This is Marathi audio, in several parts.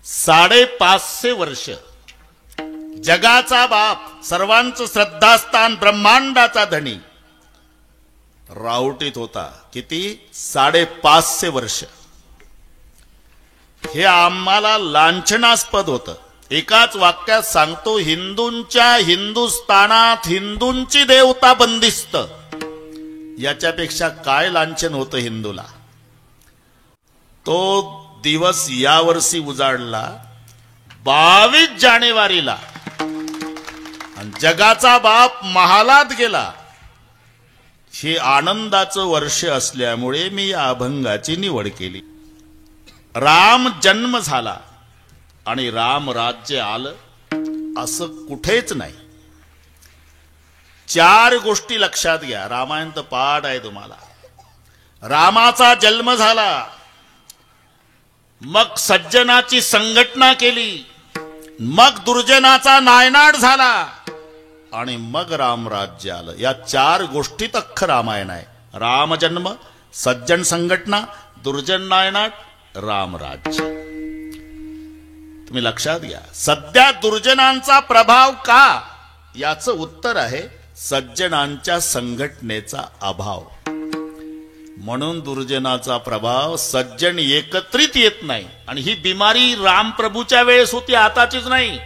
550 वर्ष जगाचा बाप, सर्वांचं श्रद्धास्थान, ब्रह्मांडाचा धनी राहुटीत होता. किती? 550 वर्ष. हे आम्हाला लांछनास्पद होतं. एकाच वाक्यात सांगतो, हिंदूंच्या हिंदुस्थानात हिंदूंची देवता बंदिस्त. याच्यापेक्षा काय लांछन होतं हिंदूला? तो दिवस यावर्षी उजाडला 22 जानेवारीला आणि जगाचा बाप महालात गेला. हे आनंदाचं वर्ष असल्यामुळे मी या अभंगाची निवड केली. राम जन्म झाला आणि राम राज्य आलं असं कुठेच नाही. 4 गोष्टी लक्षात घ्या. रामायण तर पाठ आहे तुम्हाला. रामाचा जन्म झाला, मग सज्जनाची संघटना केली, मग दुर्जनाचा नायनाट झाला आणि मग रामराज्य आलं. या 4 गोष्टीत अख्खं रामायण आहे. राम जन्म, सज्जन संघटना, दुर्जन नायनाट, रामराज्य. तुम्ही लक्षात घ्या. सध्या दुर्जनांचा प्रभाव का? याचं उत्तर आहे सज्जनांच्या संघटनेचा अभाव. म्हणून दुर्जनाचा प्रभाव, सज्जन एकत्रित येत नाही. आणि ही बिमारी रामप्रभूच्या वेळेस होती, आताचीच नाही.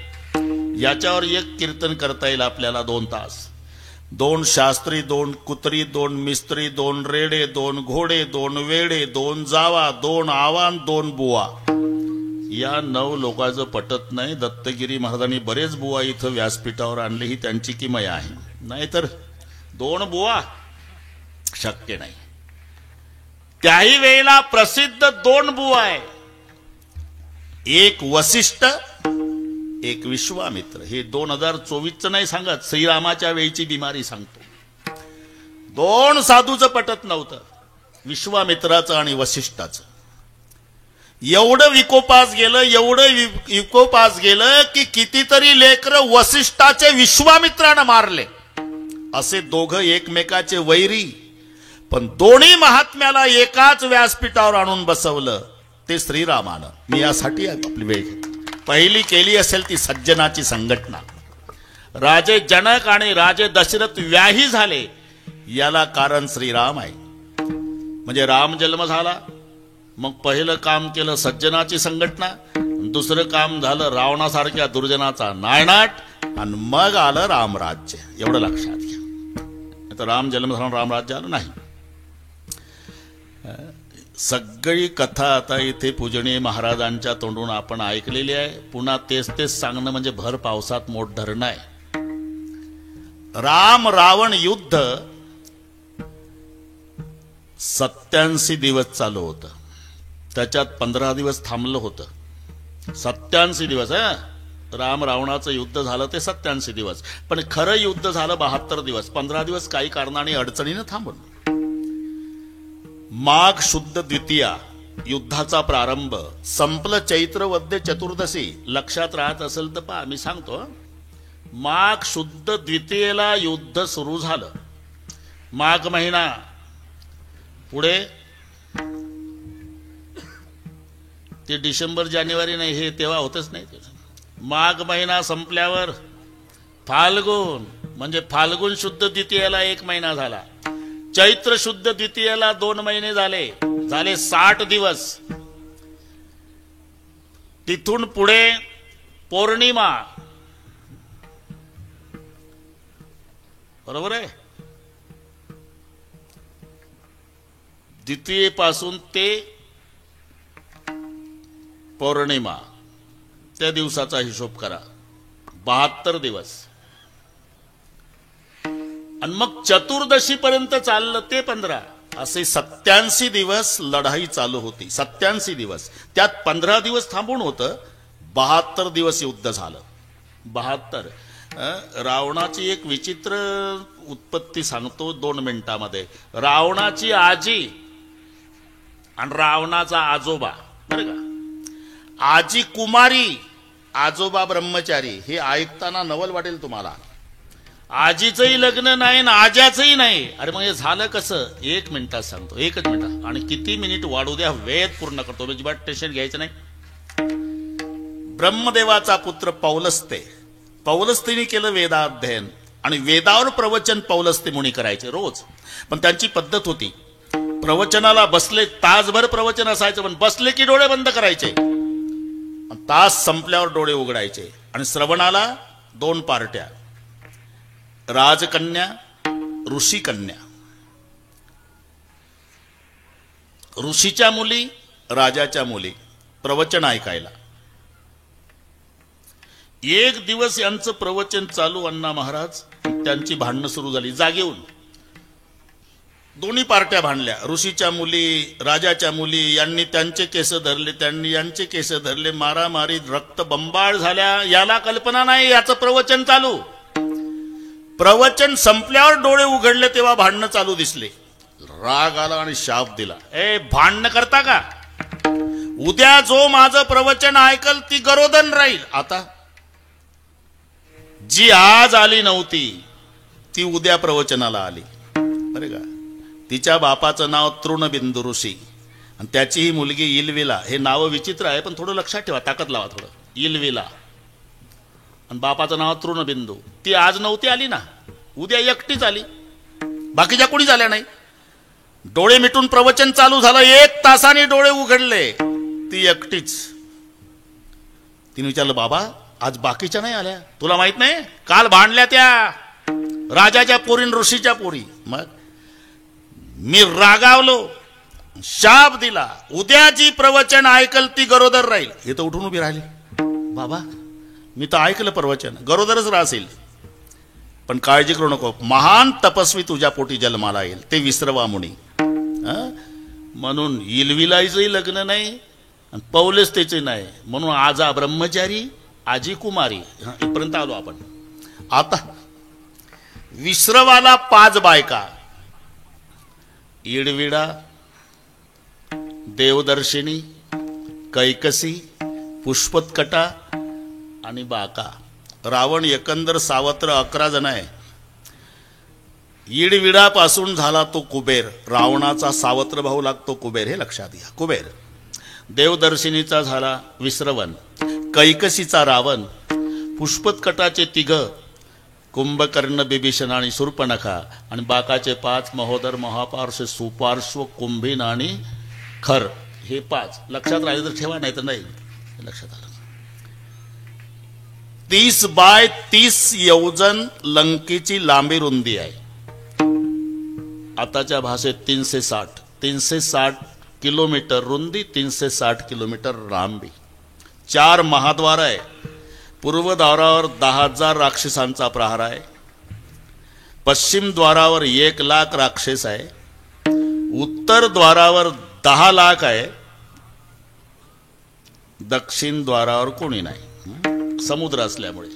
याच्यावर एक कीर्तन करता येईल आपल्याला 2 तास. 2 शास्त्री, 2 कुत्री, 2 मिस्त्री, 2 रेडे, 2 घोडे, 2 वेडे, 2 जावा, 2 आवान, 2 बुवा. या 9 लोकांचं पटत नाही. दत्तगिरी महाराजांनी बरेच बुवा इथं व्यासपीठावर आणले, ही त्यांची किमया आहे. नाहीतर 2 बुवा शक्य नाही. त्याही वेळेला प्रसिद्ध 2 बुवा आहे. एक वसिष्ठ, एक विश्वामित्र. हे 2024चं नाही सांगत, श्रीरामाच्या वेळीची बिमारी सांगतो. 2 साधूचं पटत नव्हतं, विश्वामित्राचं आणि वसिष्ठाचं. एवढं विकोपास गेलं, एवढं विकोपास गेलं की कितीतरी लेकरं वसिष्ठाचे विश्वामित्रानं मारले. असे दोघं एकमेकाचे वैरी, पण दोन्ही महात्म्याला एकाच व्यासपीठावर आणून बसवलं ते श्रीरामानं. मी यासाठी आपली वेळ घेतो. पहिली केली असेल ती सज्जनाची संघटना. राजे जनक आणि राजे दशरथ व्याही झाले, याला कारण श्रीराम आहे. म्हणजे राम जन्म झाला, मग पहिलं काम केलं सज्जनाची संघटना, दुसरं काम झालं रावणासारख्या दुर्जनाचा नायनाट, आणि मग आलं रामराज्य. एवढं लक्षात घ्या. तर राम जन्म झाला, रामराज्य आलं नाही. सगळी कथा आता इथे पूजनीय महाराजांच्या तोंडून आपण ऐकलेली आहे. पुन्हा तेच तेच सांगणं म्हणजे भर पावसात मोठ धरणं आहे. राम रावण युद्ध 87 दिवस चालू होतं. त्याच्यात 15 दिवस थांबलं होतं. 87 दिवस. राम रावणाचं युद्ध झालं ते 87 दिवस, पण खरं युद्ध झालं 72 दिवस. 15 दिवस काही कारणाने अडचणीनं थांबून. माघ शुद्ध द्वितीया युद्धाचा प्रारंभ, संपलं चैत्र वद्य चतुर्दशी. लक्षात राहत असेल तर पहा, मी सांगतो. माघ शुद्ध द्वितीयेला युद्ध सुरू झालं. माघ महिना पुढे ते डिसेंबर जानेवारी नाही, हे तेव्हा होतच नाही. माघ महिना संपल्यावर फाल्गुन, म्हणजे फाल्गुन शुद्ध द्वितीयेला 1 महिना झाला. चैत्र शुद्ध द्वितीयेला 2 महिने झाले. 60 दिवस. तिथून पुढे पौर्णिमा, बरोबर आहे. द्वितीयेपासून ते पौर्णिमा, त्या दिवसाचा हिशोब करा. 72 दिवस. आणि मग चतुर्दशी पर्यंत चाललं ते 15. असे 87 दिवस लढाई चालू होती. 87 दिवस. त्यात 15 दिवस थांबून होतं. 72 दिवस युद्ध झालं. 72. रावणाची एक विचित्र उत्पत्ती सांगतो 2 मिनिटांमध्ये. रावणाची आजी आणि रावणाचा आजोबा, बरं का. आजी कुमारी, आजोबा ब्रह्मचारी. हे ऐकताना नवल वाटेल तुम्हाला. आजीचंही लग्न नाही ना आज्याचंही नाही. अरे मग हे झालं कसं? 1 मिनिटात सांगतो. 1च मिनिटात. आणि किती मिनिट वाढू द्या, वेळ पूर्ण करतो. अजिबात टेन्शन घ्यायचं नाही. ब्रह्मदेवाचा पुत्र पौलस्त्य, पौलस्त्याने केलं वेदाध्ययन आणि वेदावर प्रवचन पौलस्त्य मुनी करायचे रोज. पण त्यांची पद्धत होती, प्रवचनाला बसले तासभर प्रवचन असायचं, पण बसले की डोळे बंद करायचे, तास संपल्यावर डोळे उघडायचे. आणि श्रवणाला 2 पार्ट्या, राजकन्या, ऋषिकन्या. ऋषीच्या मुली, राजाच्या मुली प्रवचन ऐकायला. एक दिवस यांचं प्रवचन चालू, अण्णा महाराज त्यांची भांडणं सुरू झाली जागेऊन. दोन्ही पार्ट्या भांडल्या, ऋषीच्या मुली, राजाच्या मुली. यांनी त्यांचे केस धरले, त्यांनी यांचे केस धरले, मारामारी, रक्त बंबाळ झाल्या. याला कल्पना नाही याचं प्रवचन चालू. प्रवचन संपल्यावर डोळे उघडले तेव्हा भांडणं चालू दिसले. राग आला आणि शाप दिला, ए भांडणं करता का? उद्या जो माझं प्रवचन ऐकल ती गरोदन राहील. आता जी आज आली नव्हती ती उद्या प्रवचनाला आली. बरे का? तिच्या बापाचं नाव तृणबिंदू ऋषी आणि त्याची ही मुलगी इलविला. हे नाव विचित्र आहे पण थोडं लक्षात ठेवा, ताकद लावा थोडं. इलविला आणि बापाचं नाव तृणबिंदू. ती आज नव्हती आली ना, उद्या एकटीच आली, बाकीच्या कोणी झाल्या नाही. डोळे मिटून प्रवचन चालू झालं, 1 तासाने डोळे उघडले, ती एकटीच. तिने विचारलं, बाबा आज बाकीच्या नाही आल्या? तुला माहित नाही, काल भांडल्या त्या राजाच्या पोरी, ऋषीच्या पोरी. मग मी रागावलो, शाप दिला, उद्या जी प्रवचन ऐकल ती गरोदर राहील. हे तर उठून उभी राहिली, बाबा मी तर ऐकलं प्रवचन, गरोदरच राहशील. पण काळजी करू नको, महान तपस्वी तुझ्या पोटी जन्माला येईल, ते विसरवा मुनी. म्हणून इलविलाईचंही लग्न नाही आणि पौलस्त्याचे नाही, म्हणून आजा ब्रह्मचारी, आजी कुमारी. इथपर्यंत आलो आपण. आता विसरवाला 5 बायका, इडविडा, देवदर्शिनी, कैकसी, पुष्पत्कटा आणि बाका. रावण एकंदर सावत्र 11 जण आहे. इडविडापासून झाला तो कुबेर, रावणाचा सावत्र भाऊ लागतो कुबेर, हे लक्षात घ्या. कुबेर. देवदर्शिनीचा झाला विश्रवण, कैकसीचा रावण, पुष्पत्कटाचे 3 कुंभकर्ण, बिभीषण आणि शूर्पणखा, आणि बाकाचे 5 महोदर, महापार्श्व, सुपार्श्व, कुंभीन आणि खर. हे 5 लक्षात राहिले तर ठेवा, नाही तर नाही. लक्षात आलं. 30 बाय 30 योजन लंकेची लांबी रुंदी आहे. आताच्या भाषेत 360 किलोमीटर रुंदी, 360 किलोमीटर लांबी. 4 महाद्वार आहे. पूर्व द्वारावर 10,000 राक्षसांचा प्रहार आहे. पश्चिम द्वारावर 1,00,000 राक्षस आहे. उत्तर द्वारावर 10 लाख आहे. दक्षिण द्वारावर कोणी नाही, समुद्र असल्यामुळे.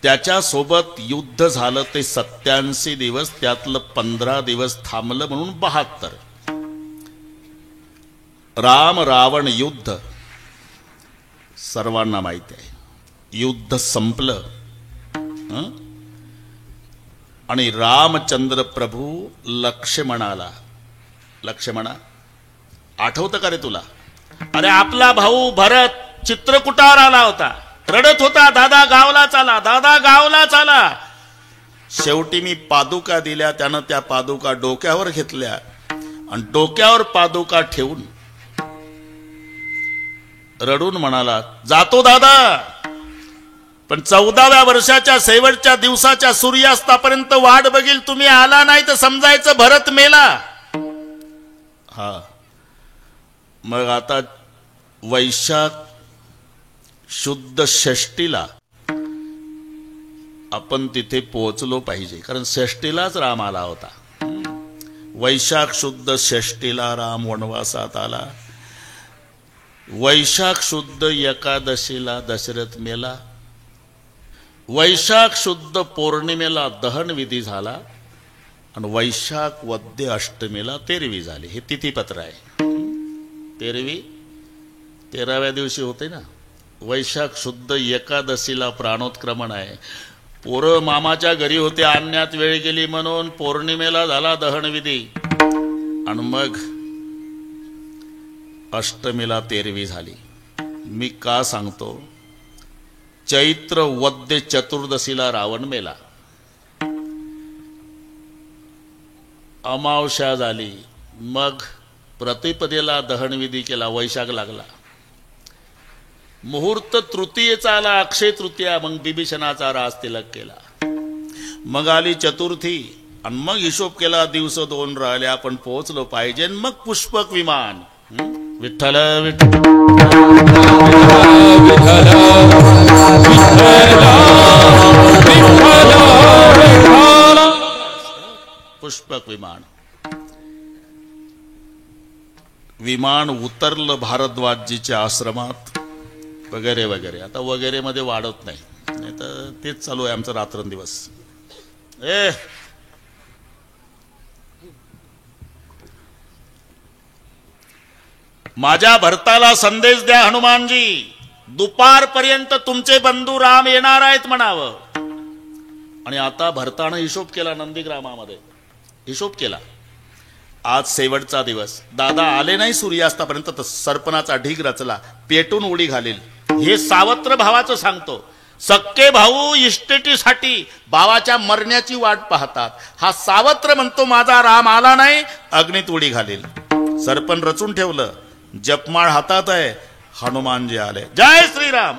त्याच्या सोबत युद्ध झालं ते 87 दिवस, त्यातलं 15 दिवस थांबलं म्हणून 72. राम रावण युद्ध सर्वांना माहिती आहे. युद्ध संपलं आणि रामचंद्र प्रभू लक्ष्मणाला, लक्ष्मणा आठवतं का रे तुला? अरे आपला भाऊ भरत चित्रकूटावर आला होता, रडत होता, दादा गावला चाला, दादा गावला चाला. शेवटी मी पादुका दिल्या, त्यानं त्या पादुका डोक्यावर घेतल्या आणि डोक्यावर पादुका ठेवून रडून म्हणाला, जातो दादा, पण 14व्या वर्षाच्या शेवटच्या दिवसाच्या सूर्यास्तापर्यंत वाट बघील, तुम्ही आला नाही तर समजायचं भरत मेला. हा, मग आता वैशाख शुद्ध षष्टीला आपण तिथे पोहोचलो पाहिजे, कारण षष्टीलाच राम आला होता. वैशाख शुद्ध षष्टीला राम वनवासात आला. वैशाख शुद्ध एकादशीला दशरथ मेला. वैशाख शुद्ध पौर्णिमेला दहन विधी झाला आणि वैशाख वद्य अष्टमीला तेरवी झाली. हे तिथीपत्र आहे. तेरवी 13व्या दिवशी होते ना. वैशाख शुद्ध एकादशीला प्राणोत्क्रमण आहे. पोरं मामाच्या घरी होते, आणण्यात वेळ गेली म्हणून पौर्णिमेला झाला दहन विधी आणि मग अष्टमीला तेरवी झाली. मी का सांगतो? चैत्र वद्य चतुर्दशीला रावण मेला, अमावस्या झाली, मग प्रतिपदेला दहनविधी केला, वैशाख लागला, मुहूर्त तृतीयेचा आला, अक्षय तृतीया, मग बिभीषणाचा राज तिलक केला, मग आली चतुर्थी, आणि मग हिशोब केला, दिवस 2 राहिले, आपण पोहोचलो पाहिजे, मग पुष्पक विमान. विठ्ठल विठ्ठल पुष्पक विमान. विमान उतरलं भारद्वाजजीच्या आश्रमात वगैरे वगैरे. आता वगैरे मध्ये वाढत नाही, नाही तर तेच चालू आहे आमचं रात्रंदिवस. माझ्या भरताला संदेश द्या हनुमानजी, दुपारपर्यंत तुमचे बंधू राम येणार आहेत म्हणावं. आणि आता भरतानं हिशोब केला, नंदीग्रामामध्ये हिशोब केला, आज शेवटचा दिवस, दादा आले नाही सूर्यास्तापर्यंत तर सरपणाचा ढीग रचला, पेटून उडी घालेल. हे सावत्र भावाचं सांगतो. सक्के भाऊ इस्टेटीसाठी भावाच्या मरण्याची वाट पाहतात. हा सावत्र म्हणतो माझा राम आला नाही, अग्नीत उडी घालेल. सरपण रचून ठेवलं, जपमाळ हातात आहे, हनुमान जी आले. जय श्री राम.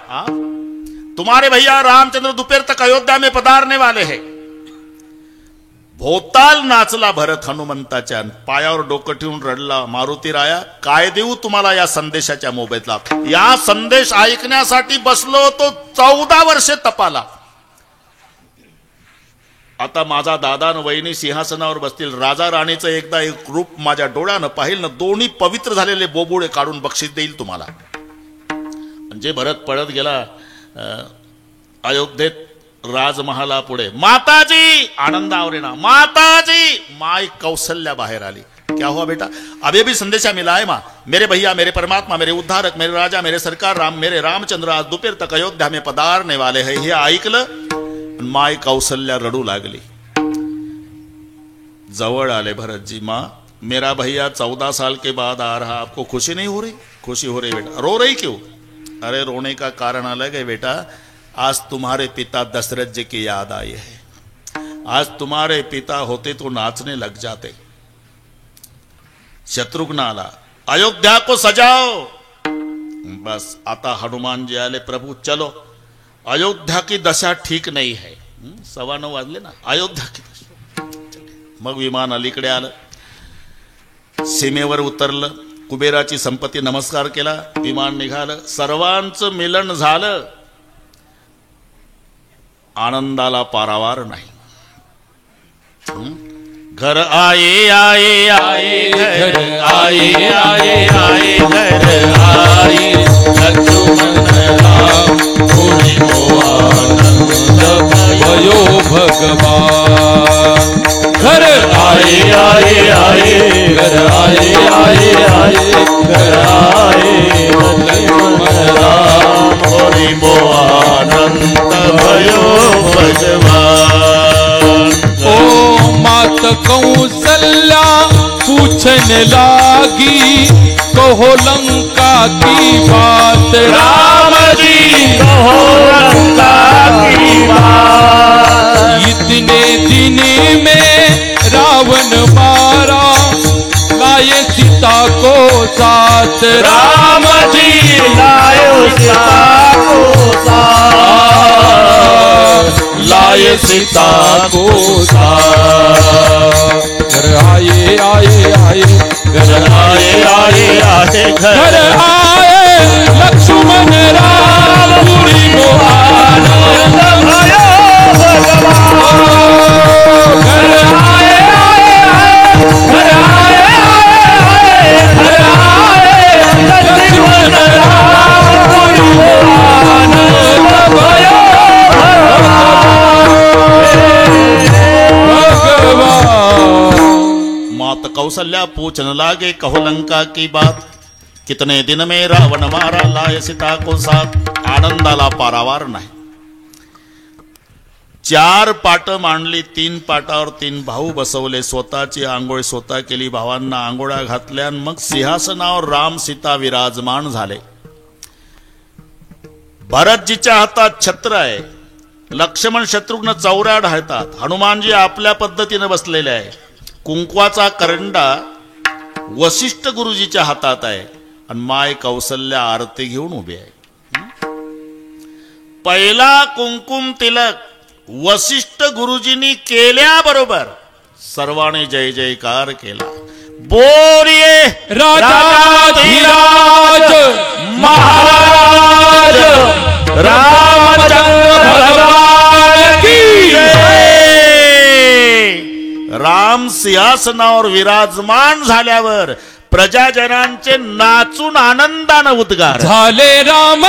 तुम्हारे भैया रामचंद्र दोपहर तक अयोध्या में पधारने वाले हैं. भोताल नाचला भरत हनुमंताच्या, पायावर डोकं ठेवून रडला, मारुती राया काय देऊ तुम्हाला या संदेशाच्या मोबदला. या संदेश ऐकण्यासाठी बसलो तो 14 वर्षे तपाला. आता माझा दादा न वहिनी सिंहासनावर बसतील, राजा राणीचं एकदा एक रूप माझ्या डोळ्यानं पाहिल ना, दोन्ही पवित्र झालेले बोबुळे काढून बक्षीस देईल तुम्हाला. म्हणजे भरत पळत गेला अयोध्येत राजमहाला पुढे. माताजी आनंदावर ना, माताजी. माई कौशल्या बाहेर आली. क्या हुआ बेटा? अभी भी संदेशा मिला है माँ, मेरे भैया, मेरे परमात्मा, मेरे उद्धारक, मेरे राजा, मेरे सरकार राम, मेरे रामचंद्र आज दोपहर तक अयोध्या में पधारने वाले हैं. हे ऐकलं माय कौशल्या रडू लागली. जवळ आले भरतजी. माँ मेरा भैया 14 साल के बाद आ रहा, आपको खुशी नहीं हो रही? खुशी हो रही बेटा. रो रही क्यों? अरे रोने का कारण अलग है बेटा, आज तुम्हारे पिता दशरथ जी की याद आई है. आज तुम्हारे पिता होते तो नाचने लग जाते. शत्रुघ्न आला, अयोध्या को सजाओ. बस आता हनुमान जी आले. प्रभु चलो, अयोध्या की दशा ठीक नहीं है. 9:15 वाजले ना, अयोध्या की दशा. मग विमान अलीकडे आलं, सीमेवर उतरलं, कुबेराची संपत्ती नमस्कार केला, विमान निघालं, सर्वांचं मिलन झालं. आनंदाला पारावार नाही. घर आए आए आए घर आए आए आए घर आए लक्ष्मण राम पुनि को आनंद भयो भगवान. घर आए आए आए घर आए आए आए घर आए लक्ष्मण राम पुनि को आनंद भयो भगवान. ओ मात कौशल्या पूछने लागी, कहो लंका की बात. राम जी कहो लंका की बात. इतने दिन में रावण मारा, लाए सीता को साथ. राम जी लायो सीता को साथ, लाए सीता को साथ. घर आए आए आए घर आए आए आए घर आए लक्ष्मण राम पुरी को आनंद भयो भगवान. घर आए आए घर आए आए घर आए लक्ष्मण राम पुरी को आनंद भयो भगवान. मात कौशल्या पूछने लागे, कहो लंका की बात. कितने दिन में रावण मारा, लाए सीता को साथ. आनंदाला पारावार नाही. 4 पाट मांडली, 3 पाटावर 3 भाऊ बसवले. स्वतःची आंघोळ स्वतः केली, भावांना आंघोळा घातल्या. मग सिंहासनावर राम सीता विराजमान झाले. भरतजीच्या हातात छत्र आहे, लक्ष्मण शत्रुघ्न चौऱ्या ढाळतात, हनुमानजी आपल्या पद्धतीने बसलेले आहे, कुंकवाचा करंडा वशिष्ठ गुरुजीच्या हातात आहे आणि माय कौसल्या आरती घेऊन उभी आहे. पहिला कुंकुम तिलक वशिष्ठ गुरुजींनी केल्याबरोबर सर्वांनी जय जयकार केला. बोलिये राजाधिराज महाराज रामचंद्र भगवान की जय. राम सिंहासनावर विराजमान झाल्यावर प्रजाजनांचे नाचून आनंदानं उद्गार झाले. राम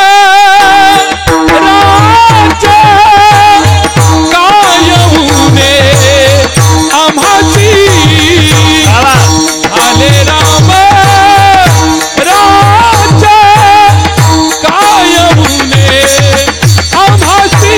राज्य काय होणे आम्हाची. झाले राम राज्य काय होणे आम्हाची.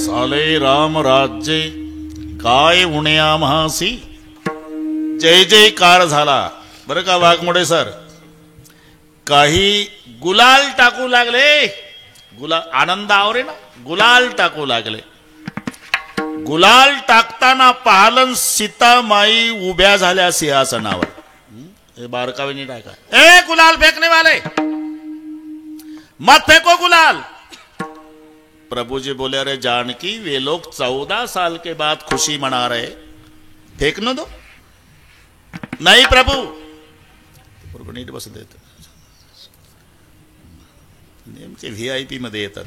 झाले राम राज्ये काय उणे आम्हासी. जय जयकार झाला बरं का वाघमोडे सर. काही गुलाल टाकू लागले, गुलाल आनंद आवरे ना, गुलाल टाकू लागले. गुलाल टाकताना पाहलन सीतामाई उभ्या झाल्या सिंहासनावर. हे बारकावेनी टाका. ए गुलाल फेकने वाले मत फेको गुलाल. प्रभु जी बोले अरे जानकी वे लोग 14 साल के बाद खुशी मना रहे, फेकने दो. नहीं प्रभु नीट बस देत नेमके VIP मध्ये येतात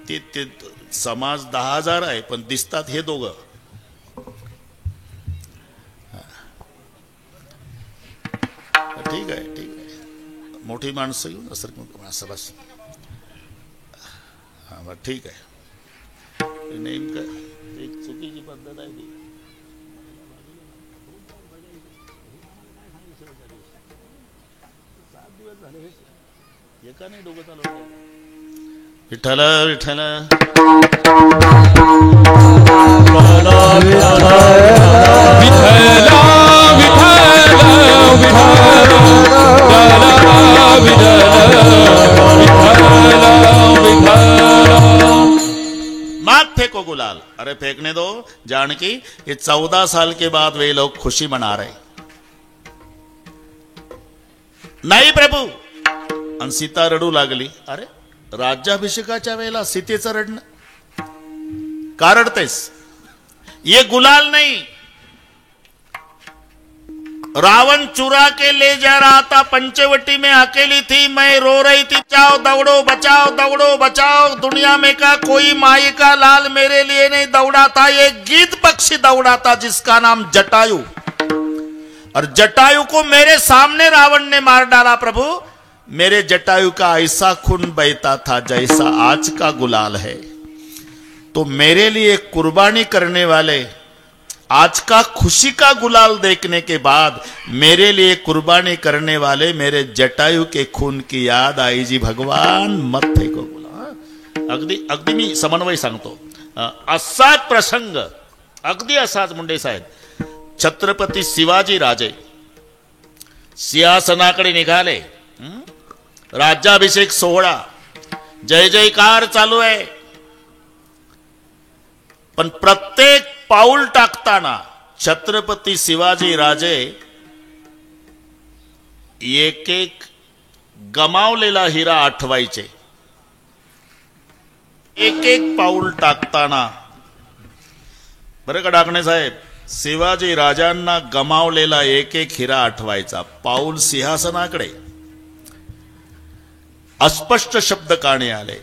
ते समाज 10,000 आहे पण दिसतात हे दोघं. ठीक आहे ठीक आहे, मोठी माणसं घेऊन असं बस. हा बरं ठीक आहे. नेमकं एक चुकीची पद्धत आहे ती. एका नाही डोकं चालवलं. विठ्ठल विठ्ठल मात फेंको गुलाल. अरे फेंकने दो जानकी, ये 14 साल के बाद वे लोग खुशी मना रहे. नाही प्रभू. आणि सीता रडू लागली. अरे राज्याभिषेकाच्या वेळेला सीतेचं रडणं का रडतेस? ये गुलाल नहीं, रावण चुरा के ले जा रहा था, पंचवटी में अकेली थी, मैं रो रही थी, चाओ दौड़ो बचाओ, दुनिया में का कोई माई का लाल मेरे लिए नहीं दौड़ा था, ये गीत पक्षी दौड़ा था जिसका नाम जटायु, और जटायु को मेरे सामने रावण ने मार डाला. प्रभु मेरे जटायु का ऐसा खून बहता था जैसा आज का गुलाल है. तो मेरे लिए कुर्बानी करने वाले आज का खुशी का गुलाल देखने के बाद मेरे लिए कुर्बानी करने वाले मेरे जटायु के खून की याद आई जी. भगवान मत फेको गुलाल. अगदी मी समन्वय सांगतो. असाच प्रसंग अगदी असाच मुंडे साहेब छत्रपती शिवाजी राजे सिंहासनाकडे निघाले. राज्याभिषेक सोहळा, जय जयकार चालू आहे. पण प्रत्येक पाऊल टाकताना छत्रपती शिवाजी राजे एक एक गमावलेला हिरा आठवायचे. एक एक पाऊल टाकताना, बरं का डाकणे साहेब, शिवाजी राजांना गमावलेला एक एक हिरा आठवायचा. पाऊल सिंहासनाकडे. अस्पष्ट शब्द कानी आले.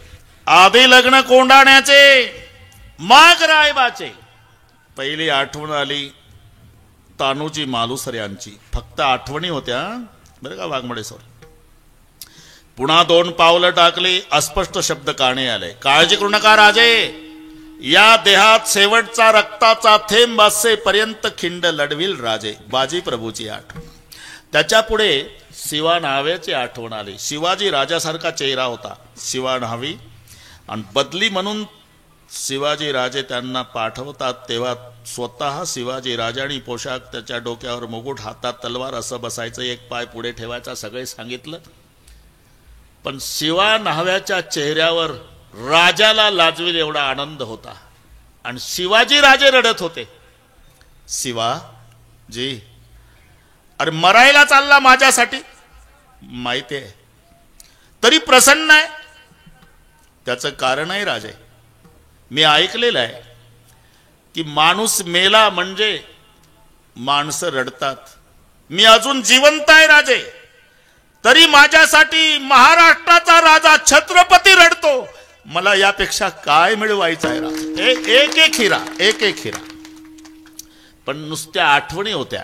आधी लग्न कोंडाण्याचे, मग रायबाचे. पहिली आठवण आली तानूजी मालुसरे यांची. फक्त आठवणी होत्या बरं का वाघमोडे सर. पुन्हा 2 पावलं टाकली, अस्पष्ट शब्द कानी आले. काळजी करू नका राजे, या देहात शेवटचा रक्ताचा थेंब असेपर्यंत खिंड लढविल राजे. बाजी प्रभूची आठवण. त्याच्या पुढे शिवा न्हाव्याची आठवण आली. शिवाजी राजासारखा चेहरा होता, शिवा न्हावी. आणि बदली म्हणून शिवाजी राजे त्यांना पाठवतात तेव्हा स्वतः शिवाजी राजांनी पोशाख, त्याच्या डोक्यावर मुकुट, हातात तलवार, असं बसायचं, एक पाय पुढे ठेवायचा, सगळे सांगितलं. पण शिवा न्हाव्याच्या चेहऱ्यावर राजाला लाजवेल एवढा आनंद होता. आणि शिवाजी राजे रडत होते. शिवाजी, अरे मरायला चालला माझ्यासाठी, माहिती आहे, तरी प्रसन्न आहे. त्याचं कारण आहे राजे, मी ऐकलेलं आहे की माणूस मेला म्हणजे माणसं रडतात. मी अजून जिवंत आहे राजे, तरी माझ्यासाठी महाराष्ट्राचा राजा छत्रपती रडतो. मला यापेक्षा काय मिळवायचं आहे राजा? एक एक हिरा, एक एक हिरा. पण नुसत्या आठवणी होत्या.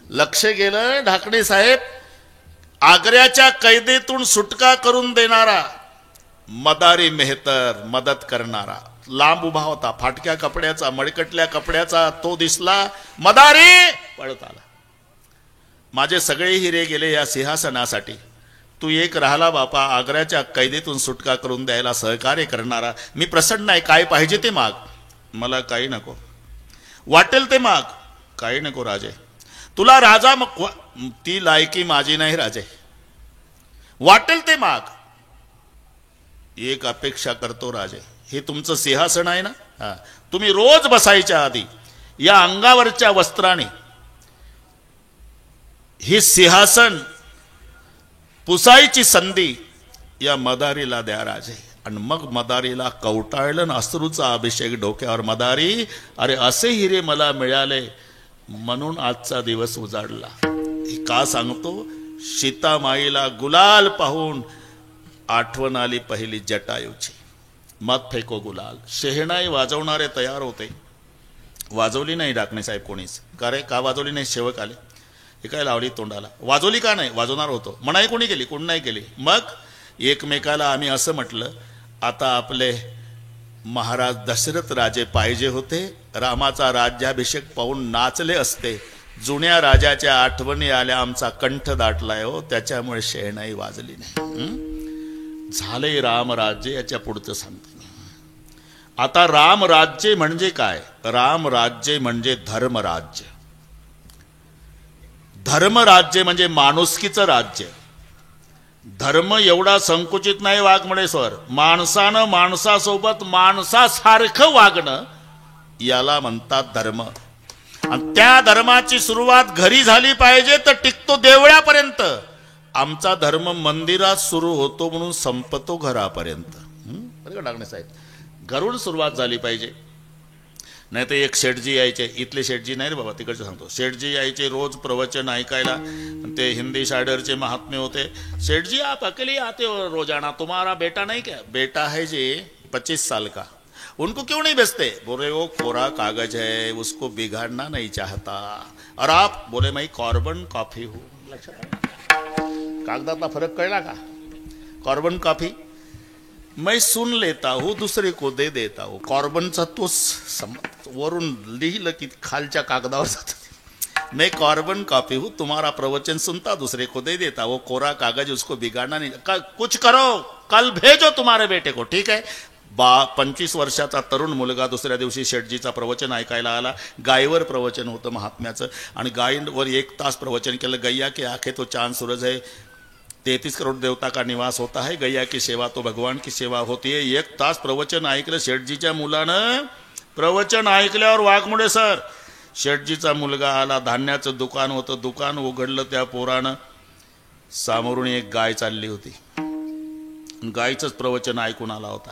लक्ष गेलं ढाकणे साहेब, आग्र्याच्या कैदेतून सुटका करून देणारा मदारी मेहतर, मदत करणारा, लांब उभा होता, फाटक्या कपड्याचा, मळकटल्या कपड्याचा. तो दिसला, मदारी पळत आला. माझे सगळे हिरे गेले या सिंहासनासाठी, तू एक राहिला बापा, आग्र्याच्या कैदेतून सुटका करून द्यायला सहकार्य करणारा. मी प्रसन्न आहे, काय पाहिजे ते माग. मला काही नको, वाटेल ते माग. काही नको राजे, तुला राजा ती लायकी माझी नाही राजे, वाटेल ते माग. एक अपेक्षा करतो राजे, हे तुमचं सिंहासन आहे ना, तुम्ही रोज बसायच्या आधी या अंगावरच्या वस्त्राने ही सिंहासन पुसायची संधी या मदारीला द्या राजे. आणि मग मदारीला कवटाळलं, अश्रूचा अभिषेक डोक्यावर. मदारी, अरे असे हिरे मला मिळाले म्हणून आजचा दिवस उजाडला. हे का सांगतो? सीतामाईला गुलाल पाहून आठवण आली पहिली जटायूची. मग फेको गुलाल. शेहनाई वाजवणारे तयार होते, वाजवली नाही ढाकणे साहेब कोणीच. का रे, का वाजवली नाही? सेवक आले, हे काय लावली तोंडाला. वाजवली का नाही? वाजवणार होतो. मनाई कोणी केली? कोण नाही केली. मग एकमेकाला आम्ही असं म्हटलं, आता आपले महाराज दशरथ राजे पाहिजे होते, रामाचा राज्याभिषेक पाहून नाचले असते. जुन्या राजाच्या आठवणी आल्या, आमचा कंठ दाटलाय हो, त्याच्यामुळे शेहनाई वाजली नाही. झाले रामराज्य. याच्या पुढचं सांगते. आता रामराज्य म्हणजे काय? रामराज्य म्हणजे धर्मराज्य. धर्मराज्य म्हणजे माणुसकीचं राज्य. धर्म एवढा संकुचित नाही वाघमोडे सर. माणसानं माणसासोबत माणसासारखं वागणं याला म्हणतात धर्म. आणि त्या धर्माची सुरुवात घरी झाली पाहिजे तर टिकतो देवळापर्यंत. आमचा धर्म मंदिरात सुरू होतो म्हणून संपतो घरापर्यंत. बरं का ढाकणे साहेब, घरून सुरुवात झाली पाहिजे. नाही तर एक शेठजी यायचे, इथले शेठजी नाही रे बाबा, तिकडचे सांगतो. शेठजी यायचे रोज प्रवचन ऐकायला. ते हिंदी शायरचे महात्मे होते. शेठजी, आप अकेले आते हो रोजाना, तुम्हारा बेटा नहीं क्या? बेटा है जी 25 साल का. उनको क्यों नहीं बेचते? बोले वो कोरा कागज है, उसको बिगाड़ना नहीं चाहता. और आप? बोले मैं कार्बन कॉफी हूँ. कागदातला फरक कळला का? कार्बन कॉफी मैं सुन लेता हूँ, दूसरे को दे देता हूँ. कार्बनचा तोच वरून लिहिलं की खालच्या कागदावर जात. मैं कार्बन कॉफी हूँ, तुम्हारा प्रवचन सुनता, दूसरे को दे देता. वो कोरा कागज, उसको बिगाड़ना नहीं. कुछ करो, कल भेजो तुम्हारे बेटे को, ठीक है? 25 वर्षाचा तरुण मुलगा दुसऱ्या दिवशी शेठजीचा प्रवचन ऐकायला आला. गायीवर प्रवचन होतं महात्म्याचं आणि गायीवर 1 तास प्रवचन केलं. गैया के आंखें तो चांद सूरज है, 33 करोड देवता का निवास होता है, गैया की सेवा तो भगवान की सेवा होती है. 1 तास प्रवचन ऐकलं शेठजीच्या मुलानं. प्रवचन ऐकल्यावर वाघमोडे सर, शेठजीचा मुलगा आला. धान्याचं दुकान होतं, दुकान उघडलं. त्या पोरानं सामोरून एक गाय चालली होती. गायचंच प्रवचन ऐकून आला होता.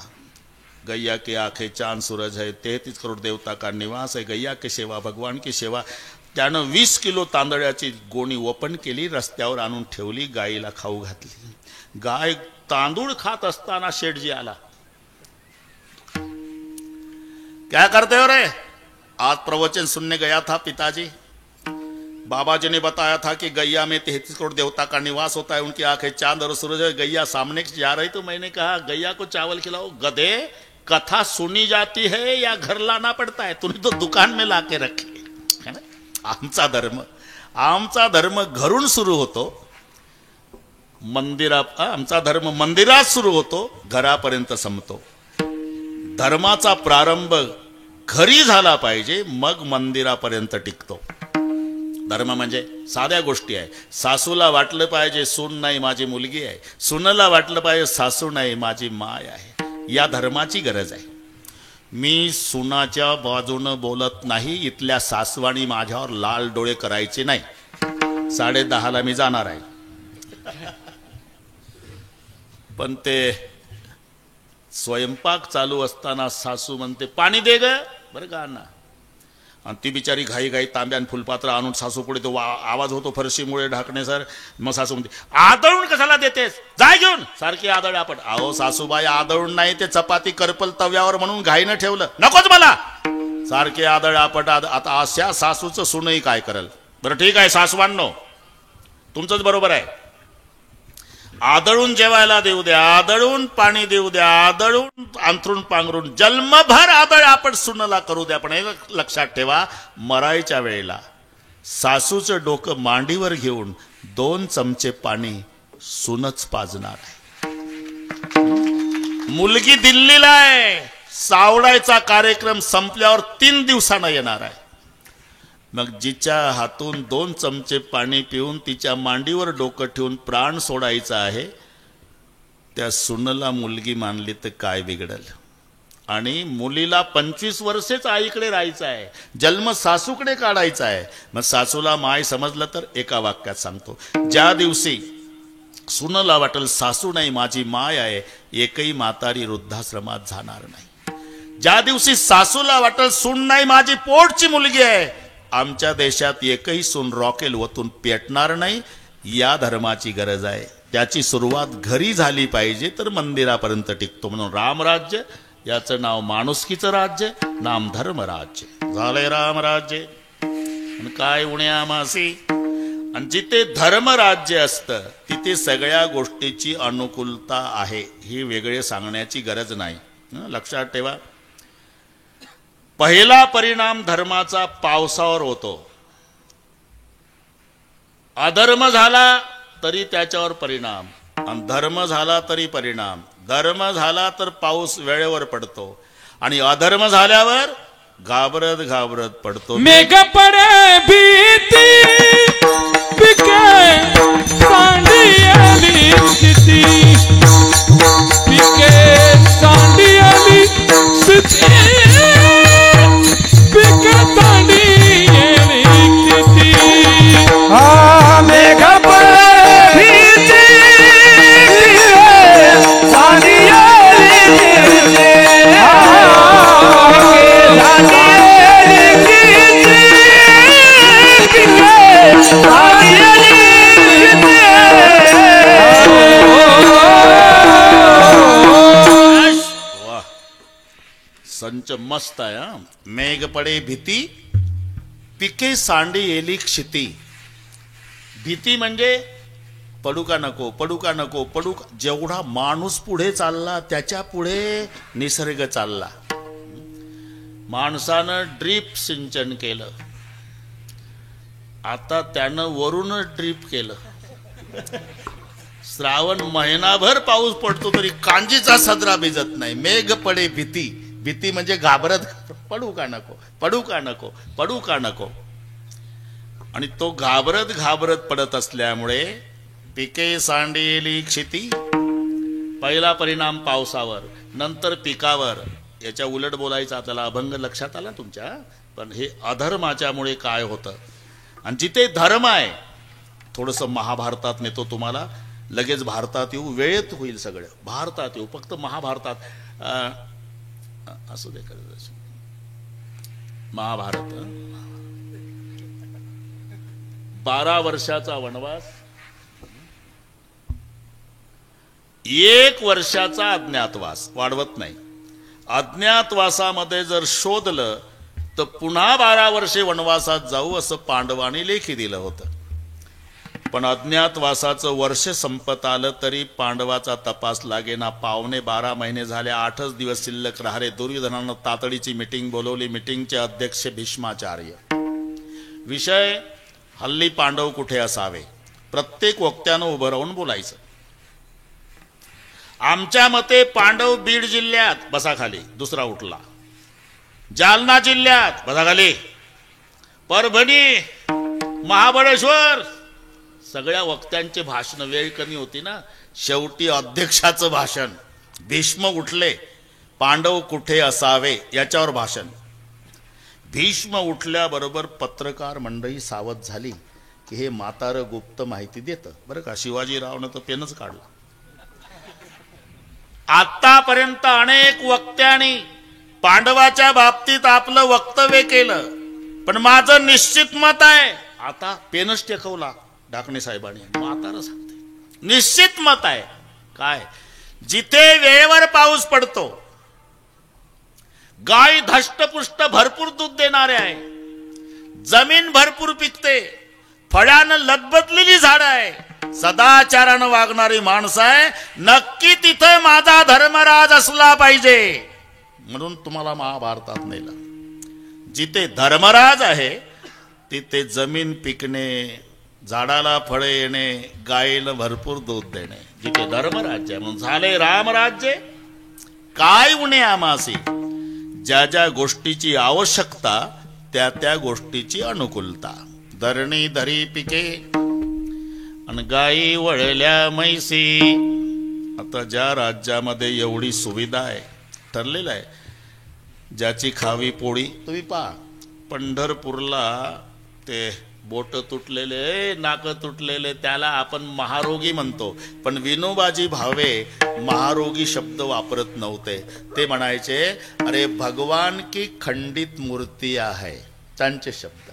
गैया के आंखें चांद सूरज है, 33 करोड देवता का निवास है, गैया की सेवा भगवान की सेवा. त्यानं 20 किलो तांदळाची गोणी ओपन केली, रस्त्यावर आणून ठेवली, गायीला खाऊ घातली. गाय तांदूळ खात असताना शेठजी आला. क्या करते हो रे? आज प्रवचन सुनने गया था पिताजी. बाबा जी ने बताया था कि गैया में 33 करोड़ देवता का निवास होता है, उनकी आंखें चांद और सूरज है. गैया सामने जा रही तो मैंने कहा गैया को चावल खिलाओ. गधे, कथा सुनी जाती है या घर लाना पड़ता है? तूने तो दुकान में लाके रखे है ना. आमचा धर्म घरून सुरू होतो. आमचा धर्म मंदिरात सुरू होतो, घरापर्यंत संपतो. धर्माचा प्रारंभ घरी झाला पाहिजे, मग मंदिरापर्यंत टिकतो. धर्म म्हणजे साध्या गोष्टी आहे. सासूला वाटलं पाहिजे सून नाही माझी मुलगी आहे, सुनला वाटलं पाहिजे सासू नाही माझी माय आहे. या धर्माची गरज आहे. मी सुनाच्या बाजूनं बोलत नाही. इथल्या सासवाणी माझ्यावर लाल डोळे करायचे नाही. 10:30 मी जाणार आहे. पण ते स्वयंपाक चालू असताना सासू म्हणते पाणी दे ग बरं का अण्णा. आणि ती बिचारी घाई घाई तांब्यान फुलपात्र आणून सासू पुढे तो आवाज होतो फरशीमुळे ढाकणे सर. मग सासू म्हणते आदळून कशाला देतेस, जाय घेऊन. सारखी आदळ आपण. अहो सासूबाई आदळून नाही, ते चपाती करपल तव्यावर म्हणून घाईनं ठेवलं. नकोच मला सारखे आदळ आपट. आता अशा सासूचं सूनही काय करल. बरं ठीक आहे सासवांनो, तुमचंच बरोबर आहे. आदळून जेवायला देऊ द्या, आदळून पाणी देऊ द्या, आदळून अंथरून पांघरून जन्मभर आदळ आपण सुनला करू द्या. पण हे लक्षात ठेवा, मरायच्या वेळेला सासूचं डोकं मांडीवर घेऊन 2 चमचे पाणी सुनच पाजणार आहे. मुलगी दिल्लीला आहे, सावडायचा कार्यक्रम संपल्यावर 3 दिवसांना येणार आहे. मग जिच्या हातून 2 चमचे पाणी पिऊन तिच्या मांडीवर डोकं ठेवून प्राण सोडायचा आहे, त्या सुनला मुलगी मानली तर काय बिघडल. आणि मुलीला 25 वर्षेच आईकडे राहायचं आहे, जन्म सासूकडे काढायचा आहे. मग सासूला माय समजलं तर एका वाक्यात सांगतो, ज्या दिवशी सुनला वाटेल सासू नाही माझी माय आहे, एकही म्हातारी वृद्धाश्रमात जाणार नाही. ज्या दिवशी सासूला वाटेल सून नाही माझी पोटची मुलगी आहे, आमच्या देशात एकही सून रॉकेल वतून पेटणार नाही. या धर्माची गरज आहे. त्याची सुरुवात घरी झाली पाहिजे तर मंदिरापर्यंत टिकतो. म्हणून रामराज्य याचं नाव माणुसकीचं राज्य, नाम धर्मराज्य. झालंय रामराज्य काय उण्या मासी. आणि जिथे धर्मराज्य असतं तिथे सगळ्या गोष्टीची अनुकूलता आहे. ही वेगळे सांगण्याची गरज नाही. लक्षात ठेवा, पहिला परिणाम धर्माचा पावसावर होतो. अधर्म झाला तरी त्याच्यावर परिणाम, आणि धर्म झाला तरी परिणाम. धर्म झाला तर पाऊस वेळेवर पडतो, आणि अधर्म झाल्यावर घाबरत घाबरत पडतो. मेघ पडे भीती पिके सांडी आली स्थिती, पिके सांडी आली स्थिती, पिके सांडी आली स्थिती. मेघ पडे भीती सांडी आली स्थिती, संच मस्त आहे. मेघ पडे भीती पिके सांडी येली क्षिती. भीती म्हणजे पडू का नको, पडू का नको, पडू. जेवढा माणूस पुढे चालला त्याच्या पुढे निसर्ग चालला. माणसानं ड्रीप सिंचन केलं, आता त्यानं वरूनच ड्रीप केलं. श्रावण महिनाभर पाऊस पडतो तरी कांजीचा सदरा भिजत नाही. मेघ पडे भीती, भीती म्हणजे घाबरत, पडू का नको, पडू का नको, पडू का नको. आणि तो घाबरत घाबरत पडत असल्यामुळे पिके सांडेली क्षिती. पहिला परिणाम पावसावर, नंतर पिकावर. याच्या उलट बोलायचं आपल्याला, अभंग लक्षात आला तुमच्या. पण हे अधर्माच्यामुळे काय होतं. आणि जिथे धर्म आहे, थोडंसं महाभारतात नेतो तुम्हाला, लगेच भारतात येऊ, वेळेत होईल सगळं. भारतात येऊ, फक्त महाभारतात असू दे. महाभारत 12 वर्षाचा वनवास, 1 वर्षाचा अज्ञातवास. वाढवत नाही. अज्ञातवासामध्ये जर शोधलं तर पुन्हा 12 वर्षे वनवासात जाऊ असं पांडवांनी लेखी दिलं होतं. पण अज्ञातवासाचं वर्ष संपत आलं तरी पांडवाचा तपास लागेना. 12.5 महिने झाले, 8च दिवस शिल्लक राहिले. दुर्योधनानं तातडीची मीटिंग बोलवली. मीटिंगचे अध्यक्ष भीष्माचार्य. विषय, हल्ली पांडव कुठे असावे. प्रत्येक वक्त्यानं उभं राहून बोलायचं. आमच्या मते पांडव बीड जिल्ह्यात, बसा खाली. दुसरा उठला. जालना जिल्ह्यात, बसा खाली. परभणी, महाबळेश्वर. सगळ्या वक्त्यांचे भाषण, वेळ कमी होती ना, शेवटी अध्यक्षाचं भाषण. भीष्म उठले. पांडव कुठे असावे याच्यावर भाषण. भीष्म उठल्याबरोबर पत्रकार मंडळी सावध झाली की हे म्हातारं गुप्त माहिती देतं बरं का. शिवाजीरावनं तर पेनच काढला. आतापर्यंत अनेक वक्त्यांनी पांडवाच्या बाबतीत आपलं वक्तव्य केलं, पण माझं निश्चित मत आहे. आता पेनच टेकवला डाकणे साहेबांनी. म्हातारं सांगते निश्चित मत आहे. काय? जिथे वेळेवर पाऊस पडतो, गाय धष्टपुष्ट भरपूर दूध देणारे आहे, जमीन भरपूर पिकते, फळानं लदबदलेली झाड आहे, सदाचारानं वागणारी माणसं आहे, नक्की तिथे माझा धर्मराज असला पाहिजे. म्हणून तुम्हाला महाभारतात नेलं. जिथे धर्मराज आहे तिथे जमीन पिकणे, झाडाला फळे येणे, गायीला भरपूर दूध देणे. जिथे धर्मराज्य म्हणून झाले रामराज्य. काय उणे आमासी. ज्या ज्या गोष्टीची आवश्यकता त्या त्या गोष्टीची अनुकूलता. धरणी धरी पिके आणि गायी वळल्या म्हैसी. आता ज्या राज्यामध्ये एवढी सुविधा आहे, ठरलेलं आहे, ज्याची खावी पोळी. तुम्ही पहा पंढरपूरला ते बोट तुटलेले, नाक तुटलेले, त्याला आपण महारोगी म्हणतो. पण विनोबाजी भावे महारोगी शब्द वापरत नव्हते. ते म्हणायचे अरे भगवान की खंडित मूर्ती आहे. त्यांचे शब्द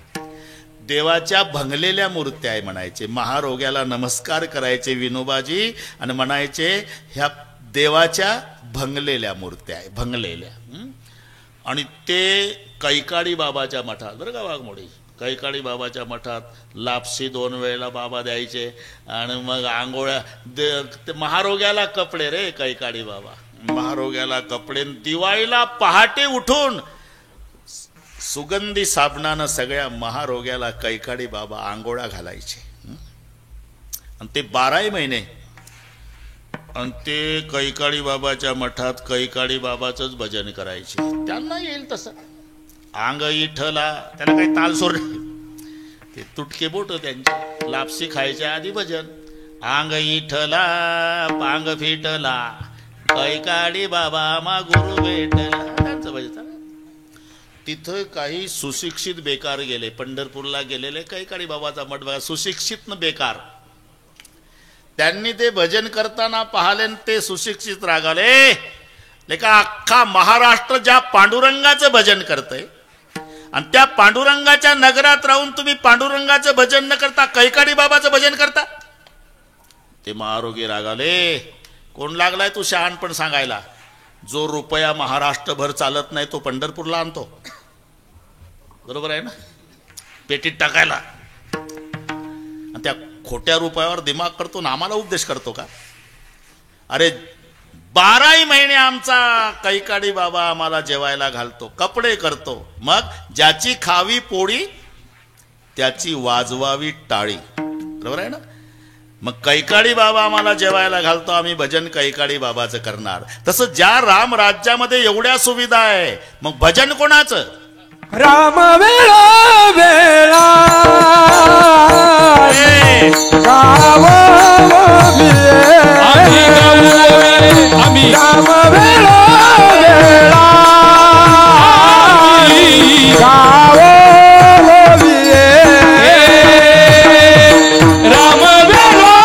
देवाच्या भंगलेल्या मूर्त्या आहे म्हणायचे. महारोग्याला नमस्कार करायचे विनोबाजी आणि म्हणायचे ह्या देवाच्या भंगलेल्या मूर्त्या आहे, भंगलेल्या. आणि ते कैकाडी बाबाच्या मठात, बरं का वाघमोडी, कैकाडी बाबाच्या मठात लापसी 2 वेळेला बाबा द्यायचे. आणि मग आंघोळ्या ते महारोग्याला कपडे रे. कैकाडी बाबा महारोग्याला कपडे. दिवाळीला पहाटे उठून सुगंधी साबणानं सगळ्या महारोग्याला कैकाडी बाबा आंघोळ्या घालायचे. आणि ते 12 महिने. आणि ते कैकाडी बाबाच्या मठात कैकाडी बाबाचंच भजन करायचे. त्यांना येईल तसं. अंग इठला, त्याला काही तालसोर नाही. ते तुटके बोट त्यांचे. लापसी खायच्या आधी भजन. अंग इठला पांग फिटला, कैकाडी बाबा मा गुरु भेटला. त्यांचं भजन. तिथं काही सुशिक्षित बेकार गेले. पंढरपूरला गेलेले कैकाडी बाबाचा मठ बघा, सुशिक्षित न बेकार. त्यांनी ते भजन करताना पाहिले, ते सुशिक्षित रागाले. लेका अख्खा महाराष्ट्र ज्या पांडुरंगाचं भजन करतंय आणि त्या पांडुरंगाच्या नगरात राहून तुम्ही पांडुरंगाचं भजन न करता कैकाडी बाबाचं भजन करता. ते महारोगी रागाले. कोण लागलाय तू शहाणपण सांगायला? जो रुपया महाराष्ट्रभर चालत नाही तो पंढरपूरला आणतो. बरोबर आहे ना? पेटीत टाकायला. आणि त्या खोट्या रुपयावर दिमाग करतो ना आम्हाला उपदेश करतो का? अरे 12 महिने आमचा कैकाडी बाबा आम्हाला जेवायला घालतो, कपडे करतो. मग ज्याची खावी पोळी त्याची वाजवावी टाळी. बरोबर आहे ना? मग कैकाडी बाबा आम्हाला जेवायला घालतो, आम्ही भजन कैकाडी बाबाचं करणार. तसं ज्या राम राज्यामध्ये एवढ्या सुविधा आहे, मग भजन कोणाचं? राम वेळा वेळा गाव आम्ही गाऊ आम्ही राम वेळा वेळा गाव राम वेळा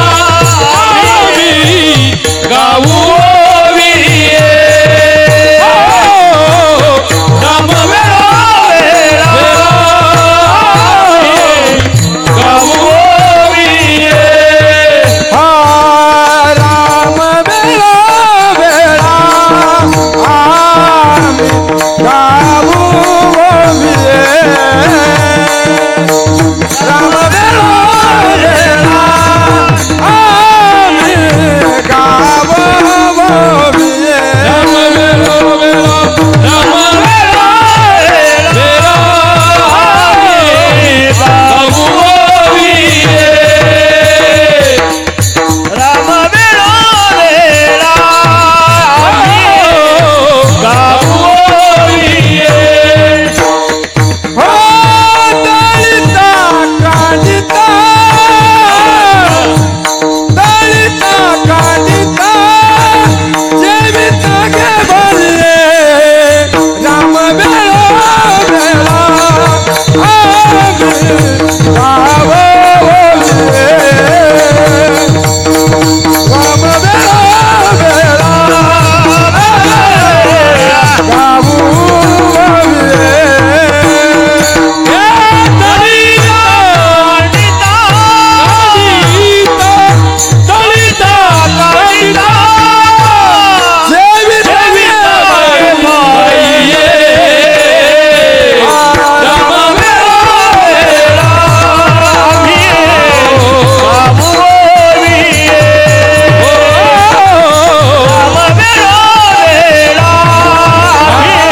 वेळा आम्ही गाऊ राम वेळा गाऊ राम वेळा वेळा आम्ही गाऊ राम वेळा वेळा आम्ही गाव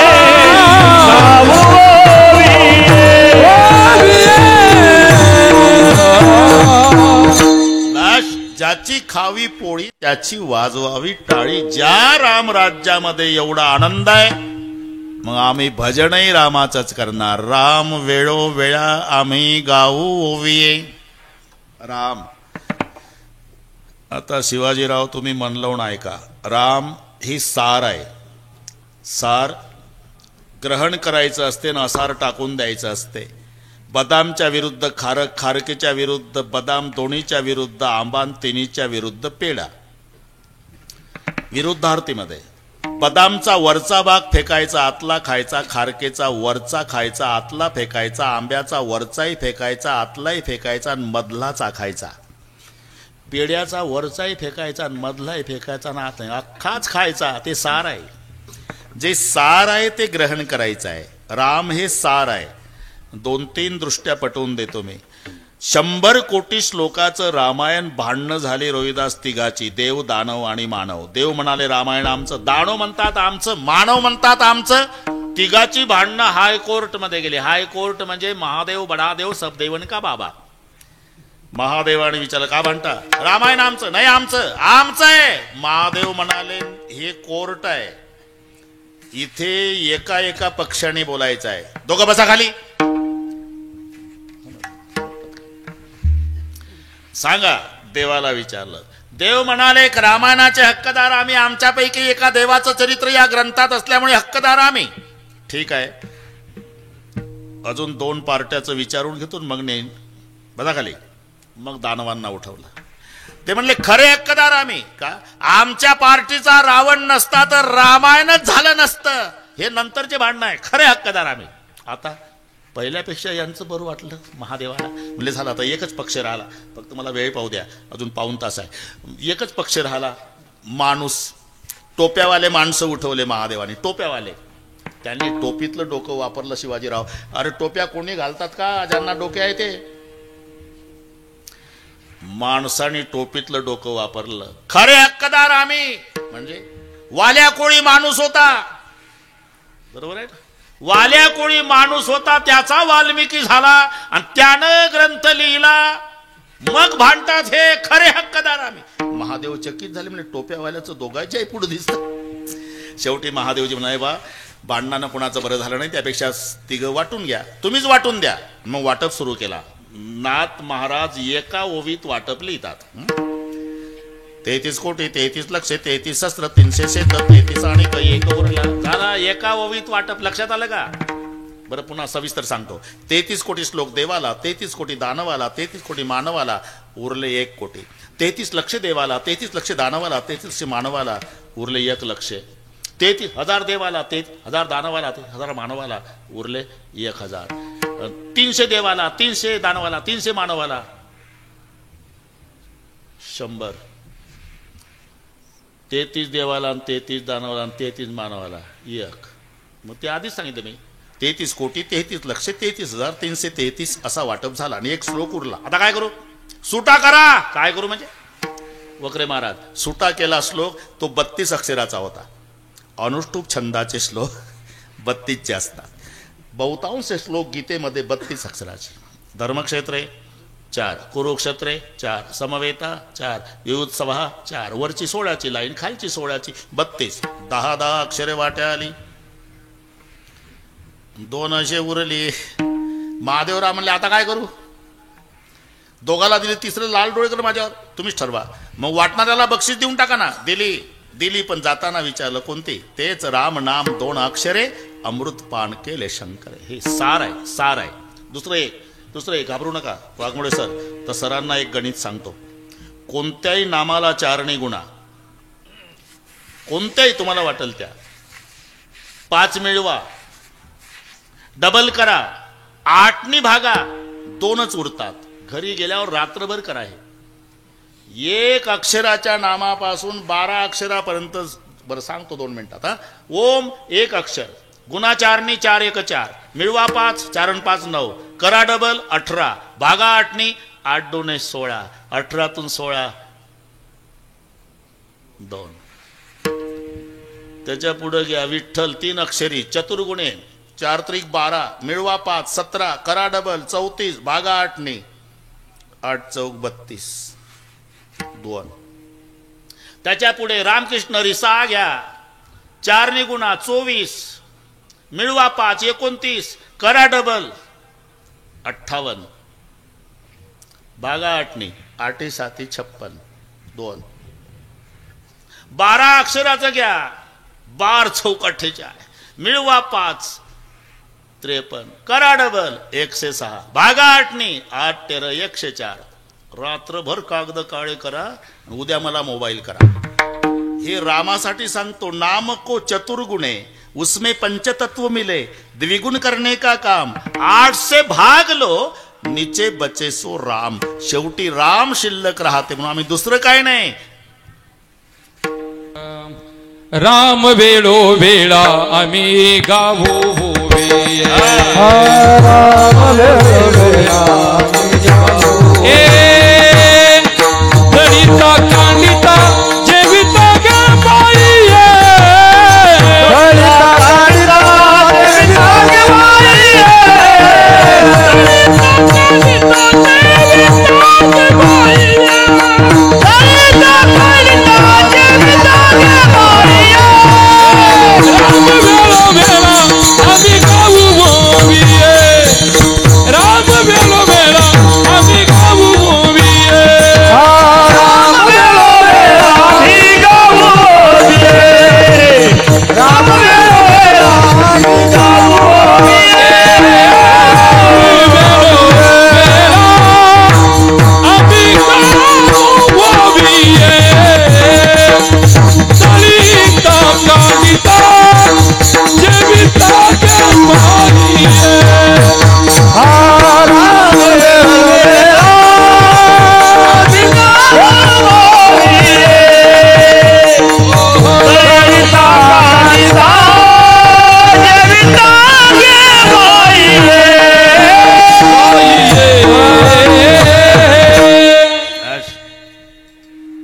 ज्याची खावी पोळी त्याची वाजवावी टाळी. ज्या राम राज्यामध्ये एवढा आनंद आहे, मग आम्ही भजनही रामाचंच करणार. राम वेळोवेळा आम्ही गाऊ ओविये राम. आता शिवाजीराव तुम्ही मन लावून ऐका. राम ही सार आहे. सार ग्रहण करायचं असते ना, असार टाकून द्यायचं असते. बदामच्या विरुद्ध खारक, खारकेच्या विरुद्ध बदाम, दोन्हीच्या विरुद्ध आंबा, तिन्हीच्या विरुद्ध पेढा. विरुद्धार्थीमध्ये बदामचा वरचा भाग फेकायचा, आतला खायचा. खारकेचा वरचा खायचा, आतला फेकायचा. आंब्याचा वरचाही फेकायचा, आतलाही फेकायचा आणि मधला चाखायचा. पेढ्याचा वरचाही फेकायचा आणि मधलाही फेकायचा आणि आत नाही, अख्खाच खायचा. ते सार आहे. जे सार आहे ते ग्रहण करायचं आहे. राम हे सार आहे. 2-3 दृष्ट्या पटवून देतो मी. 100 कोटी श्लोकाचं रामायण भांडणं झाले रोहिदास तिघाची, देव, दानव आणि मानव. देव म्हणाले रामायण आमचं, दानव म्हणतात आमचं, मानव म्हणतात आमचं. तिघाची भांडणं हायकोर्ट मध्ये गेली. हायकोर्ट म्हणजे महादेव, बडादेव, सब देवन का बाबा. महादेवाने विचारलं का भांडता? रामायण आमचं. नाही आमचं, आमचं आहे. महादेव म्हणाले हे कोर्ट आहे, इथे एका एका पक्षाने बोलायचं आहे. दोघं बसा खाली. सांगा. देवाला विचारलं. देव म्हणाले रामायणाचे हक्कदार आम्ही, आमच्यापैकी एका देवाचं चरित्र या ग्रंथात असल्यामुळे हक्कदार आम्ही. ठीक आहे, अजून 2 पार्ट्याचं विचारून घेतो मग नेईन. बघा खाली. मग दानवांना उठवलं. ते म्हणले खरे हक्कदार आम्ही. का? आमच्या पार्टीचा रावण नसता तर रामायणच झालं नसतं. हे नंतरचे भांडणं आहे. खरे हक्कदार आम्ही. आता पहिल्यापेक्षा यांचं बरं वाटलं महादेवाला. म्हणजे झालं आता एकच पक्ष राहिला, फक्त मला वेळ पाहू द्या, अजून पाऊण तास आहे. एकच पक्ष राहिला. माणूस, टोप्यावाले माणसं उठवले महादेवाने. टोप्यावाले, त्यांनी टोपीतलं डोकं वापरलं. शिवाजीराव, अरे टोप्या कोणी घालतात का ज्यांना डोके आहे ते? माणसाने टोपीतलं डोकं वापरलं. खरे हक्कदार आम्ही म्हणजे वाल्या कोळी माणूस होता. बरोबर आहे. वाल्या कोळी माणूस होता, त्याचा वाल्मिकी झाला आणि त्यानं ग्रंथ लिहिला. मग भांडतात हे खरे हक्कदार आम्ही. महादेव चकित झाले, म्हणजे टोप्यावाल्याचं दोघांच्याही पुढे दिसत. शेवटी महादेवजी म्हणाले, बा भांडणानं कोणाचं बरं झालं नाही, त्यापेक्षा तिघं वाटून घ्या, तुम्हीच वाटून द्या. मग वाटप सुरू केला. नाथ महाराज एका ओवीत वाटप लिहितात. 33 कोटी 33 लक्ष 33 शस्त्र 300 शेत 33 आणि एक उरला. झाला एका ओवीत वाटप. लक्षात आलं का? बरं पुन्हा सविस्तर सांगतो. 33 कोटी श्लोक देवाला, 33 कोटी दानवाला, 33 कोटी मानवाला, उरले 1 कोटी. 33 लक्ष देवाला, 33 लक्ष दानवाला, 33 मानवाला, उरले 1 लक्ष. 33,000 देवाला, 33,000 दानवाला, 33,000 मानवाला, उरले 1,000. 300 देवाला, 300 दानवाला, 300 मानवाला, 100. 33 देवाला, 33 दानवाला, 33 मानवाला 1. मग ते आधीच सांगितलं मी. 33 कोटी 33 लक्ष 33,333 असा वाटप झाला आणि 1 श्लोक उरला. आता काय करू? सुटा करा. काय करू म्हणजे? वक्रे महाराज सुटा केला श्लोक, तो 32 अक्षराचा होता. अनुष्टुप छंदाचे श्लोक 32चे असतात. बहुतांश श्लोक गीतेमध्ये 32 अक्षराचे. धर्मक्षेत्रे 4, कुरुक्षेत्रे 4, समवेता 4, युत्सवा 4, वरची 16ची लाईन, खालची 16ची 32. 10 अक्षरे वाट्या आली. 2 असे उरली. महादेवराव म्हणले, आता काय करू? दोघाला दिली, तिसरं लाल डोळे कर माझ्यावर, तुम्हीच ठरवा. मग वाटणाऱ्याला बक्षीस देऊन टाका ना. दिली पण जाताना विचारलं कोणती? तेच राम नाम 2 अक्षरे अमृत पान केले शंकर. हे सार आहे. दुसरं एक घाबरू नका वाघमोडे सर. तर सरांना एक गणित सांगतो. कोणत्याही नामाला 4 ने गुणा, कोणत्याही तुम्हाला वाटेल त्या, 5 मिळवा, डबल करा, 8 ने भागा, 2च उरतात. घरी गेल्यावर रात्रभर करा. हे 1 अक्षराच्या नामापासून 12 अक्षरापर्यंत. बरं सांगतो 2 मिनिटात. हा ओम 1 अक्षर, गुणा 4 ने 4 1 4, मिळवा 5, 4 आणि 5 9, करा डबल 18, भागा 8 ने 8 2 16, 18तून 16 2. त्याच्या पुढे घ्या विठ्ठल 3 अक्षरी, चतुर्गुणे 4 त्रिक 12, मिळवा 5 17, करा डबल 34, भागा 8 ने 8 चौक 32 2. त्याच्या पुढे रामकृष्ण रिसा घ्या, 4 ने गुणा 24, मिळवा 5 29, करा डबल 58, भागा 8 ने 8 7 56 2. 12 अक्षराचं घ्या, 12 चौक 48, मिळवा 5 53, करा डबल 106, भागा 8 ने 8 13 104. रात्रभर कागद काळे करा, उद्या मला मोबाईल करा. हे रामासाठी सांगतो. नाम को चतुर्गुणे उसमें पंचतत्व मिले, द्विगुण करने का काम, 8 से भाग लो, नीचे बचे सो राम. शेवटी राम शिल्लक राहते म्हणून आम्ही दुसरं काय नाही. राम वेळो वेळा आम्ही गावो होवे. ललिता कांडिता जेविता गे बाई,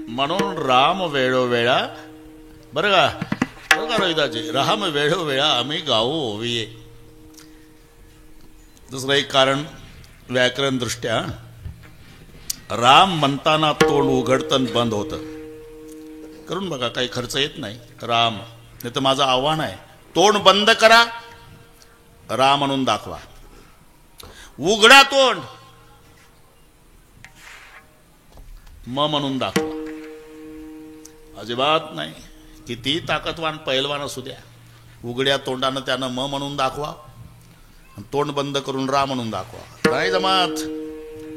म्हणून राम वेळोवेळा. बरं का रोहिदाजी, राम वेळोवेळा आम्ही गावो ओविये. दुसरं एक कारण व्याकरण दृष्ट्या, राम म्हणताना तोंड उघडतं बंद होतं. करून बघा, काही खर्च येत नाही. राम, नाही तर माझं आव्हान आहे, तोंड बंद करा, राम म्हणून दाखवा. उघडा तोंड, म्हणून दाखवा. अजिबात नाही. किती ताकदवान पैलवान असू द्या, उघड्या तोंडानं त्यानं म्हणून दाखवा, तोंड बंद करून रा म्हणून दाखवा. नाही जमात.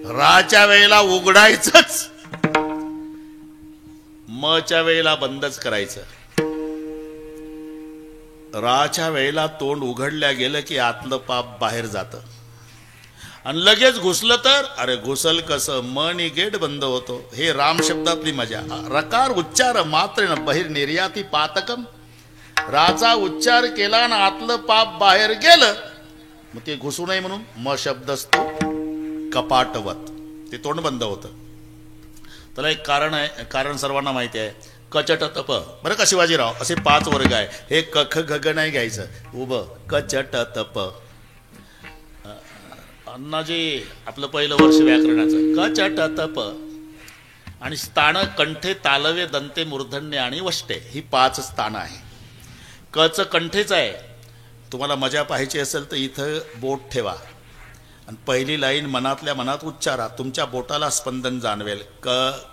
राच्या वेळेला उघडायचंच, मच्या वेळेला बंदच करायचं. राच्या वेळेला तोंड उघडल्या गेलं की आतलं पाप बाहेर जातं, आणि लगेच घुसलं तर अरे घुसल कसं, मनी गेट बंद होतो. हे राम शब्दातली मजा. रकार उच्चार मात्र बहिर निर्याती पातकम. राचा उच्चार केला ना आतलं पाप बाहेर गेलं, मग ते घुसू नये म्हणून म शब्द असतो कपाटवत, ते तोंड बंद होतं. त्याला एक कारण आहे, कारण सर्वांना माहिती आहे. कचट तप. बरं का शिवाजीराव, असे 5 वर्ग आहे. हे कख घग नाही घ्यायचं, उभं कचट तप. अण्णाजी आपलं पहिलं वर्ष व्याकरणाचं. कचट तप आणि स्थान कंठे तालवे दंते मूर्धन्य आणि वष्टे, ही 5 स्थानं आहे. कच कंठेच आहे. तुम्हाला मजा पाहायची असेल तर इथं बोट ठेवा आणि पहिली लाईन मनातल्या मनात उच्चारा, तुमच्या बोटाला स्पंदन जाणवेल. क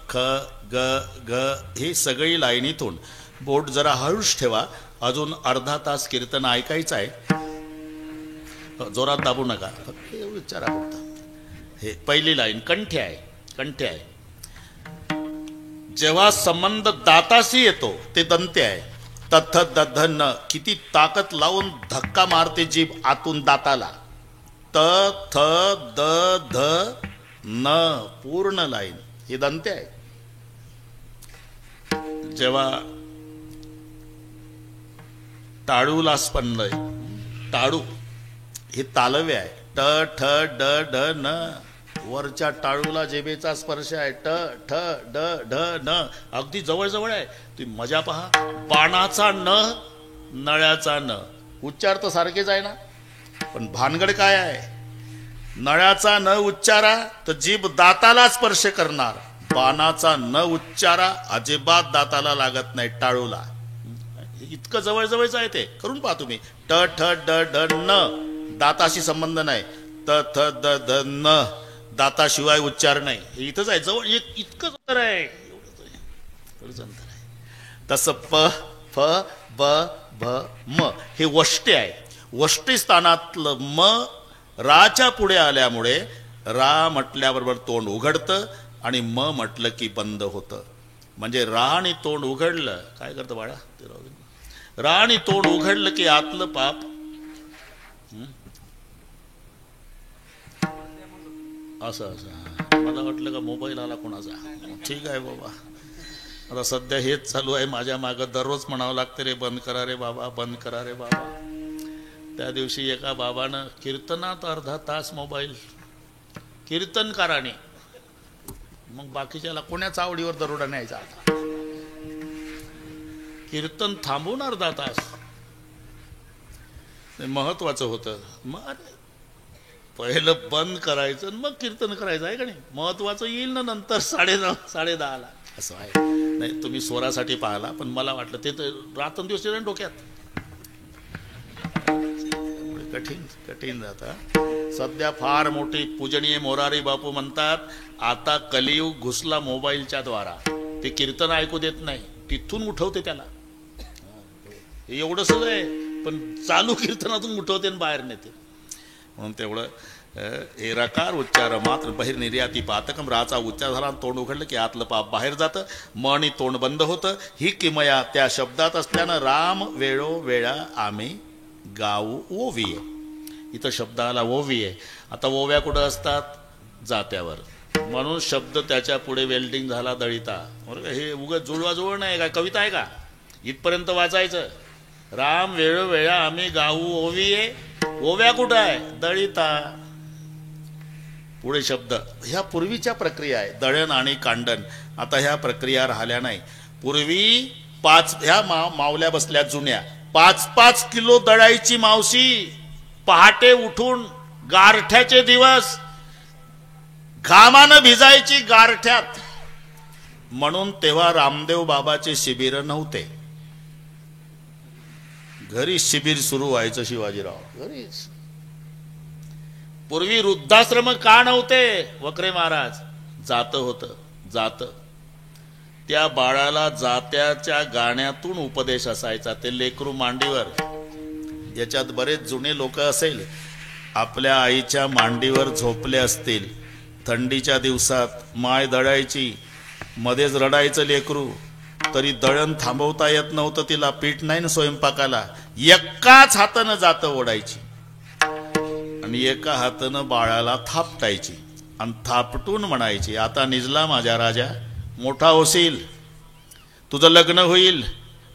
ख ग घ ही सगळी लाईनीतून बोट जरा हळूच ठेवा. अजून अर्धा तास कीर्तन ऐकायचं आहे, जोरात दाबू नका, फक्त उच्चारा फक्त. हे पहिली लाईन कंठे आहे, कंठे आहे. जेव्हा संबंध दाताशी येतो ते दंते आहे. तथ दध न, किती ताकद लावून धक्का मारते जीभ आतून दाताला. त थ द ध न, पूर्ण लाईन हे दंते आहे. जेव्हा टाळूला स्पंद, टाळू हे तालवे आहे. ट ठ ड ढ न, वरच्या टाळूला जेबेचा स्पर्श आहे. ट ठ ड ढ न, अगदी जवळ जवळ आहे. तुम्ही मजा पहा. बाणाचा न, नळ्याचा न, उच्चार तर सारखेच आहे ना, पण भानगड काय आहे? नळ्याचा न उच्चारा तर जीभ दाताला स्पर्श करणार, बाणाचा न उच्चारा अजिबात दाताला लागत नाही, टाळूला. इतकं जवळ जवळच आहे ते. करून पहा तुम्ही. ट ठ ड ढ न, दाताशी संबंध नाही. त थ द ध न, दाताशिवाय उच्चार नाही. हे इथंच आहे, जवळ इतकंच अंतर आहे, एवढंच अंतर आहे. तसं प फ ब भ म हे वष्टे आहे. वष्टी स्थानातलं म राच्या पुढे आल्यामुळे रा म्हटल्याबरोबर तोंड उघडतं आणि म म्हटलं की बंद होतं. म्हणजे रा आणि तोंड उघडलं, काय करतं बाळा ते राहू दे. रा आणि तोंड उघडलं की आतलं पाप असं असं. मला वाटलं का मोबाईल आला कोणाचा. ठीक आहे बाबा, आता सध्या हेच चालू आहे माझ्या मागं. दररोज म्हणावं लागतं रे बंद करा रे बाबा, बंद करा रे बाबा. त्या दिवशी एका बाबानं कीर्तनात अर्धा तास मोबाईल, कीर्तनकाराने. मग बाकीच्याला कोण्याच आवडीवर दरोडा न्यायचा आता. कीर्तन थांबून अर्धा तास, महत्वाचं होतं. मग पहिलं बंद करायचं मग कीर्तन करायचं आहे का नाही. महत्वाचं येईल ना नंतर 9:30 10:30ला. असं आहे. नाही तुम्ही स्वरासाठी पाहिला, पण मला वाटलं ते तर रात्रंदिवस येईल डोक्यात. कठीण कठीण जातं. सध्या फार मोठी पूजनीय मोरारी बापू म्हणतात, आता कलियुग घुसला मोबाईलच्या द्वारा. ते कीर्तन ऐकू देत नाही, तिथून उठवते त्याला. एवढं सगळं आहे, पण चालू कीर्तनातून उठवते आणि बाहेर नेते. म्हणून तेवढं हे रकार उच्चार मात्र बहिर निर्याती पातकम. राचा उच्चार झाला, तोंड उघडलं की आतलं पाप बाहेर जातं, म आणि तोंड बंद होतं. ही किमया त्या शब्दात असल्यानं राम वेळो वेळा आम्ही गाऊ ओवीये. इथं शब्दाला ओवी आहे. आता ओव्या कुठं असतात? जात्यावर. म्हणून शब्द त्याच्या पुढे वेल्डिंग झाला दळिता. बरं का, हे उगाच जुळवाजुळव नाही का, कविता आहे का? इथपर्यंत वाचायचं. राम वेळोवेळा आम्ही गाऊ ओवीये. ओव्या कुठं आहे? दळिता. पुढे शब्द. ह्या पूर्वीच्या प्रक्रिया आहे, दळण आणि कांडण. आता ह्या प्रक्रिया राहिल्या नाही. पूर्वी 5 ह्या मावल्या बसल्या जुन्या, 5-5 किलो दळायची मावशी. पहाटे उठून गारठ्याचे दिवस घामानं भिजायची गारठ्यात. म्हणून तेव्हा रामदेव बाबाचे शिबिर नव्हते. घरी शिबिर सुरू व्हायचं शिवाजीराव घरीच. पूर्वी वृद्धाश्रम का नव्हते? वक्रे महाराज जात होतं जात. त्या बाळाला जात्याच्या गाण्यातून उपदेश असायचा. ते लेकरू मांडीवर, याच्यात बरेच जुने लोक असेल, आपल्या आईच्या मांडीवर झोपले असतील. थंडीच्या दिवसात माय दळायची, मध्येच रडायचं लेकरू, तरी दळण थांबवता येत नव्हतं तिला. पीठ नाही ना स्वयंपाकाला. एकाच हातानं जातं ओढायची आणि एका हातानं बाळाला थापटायची आणि थापटून म्हणायची, आता निजला माझ्या राजा, मोठा होशील, तुझं लग्न होईल,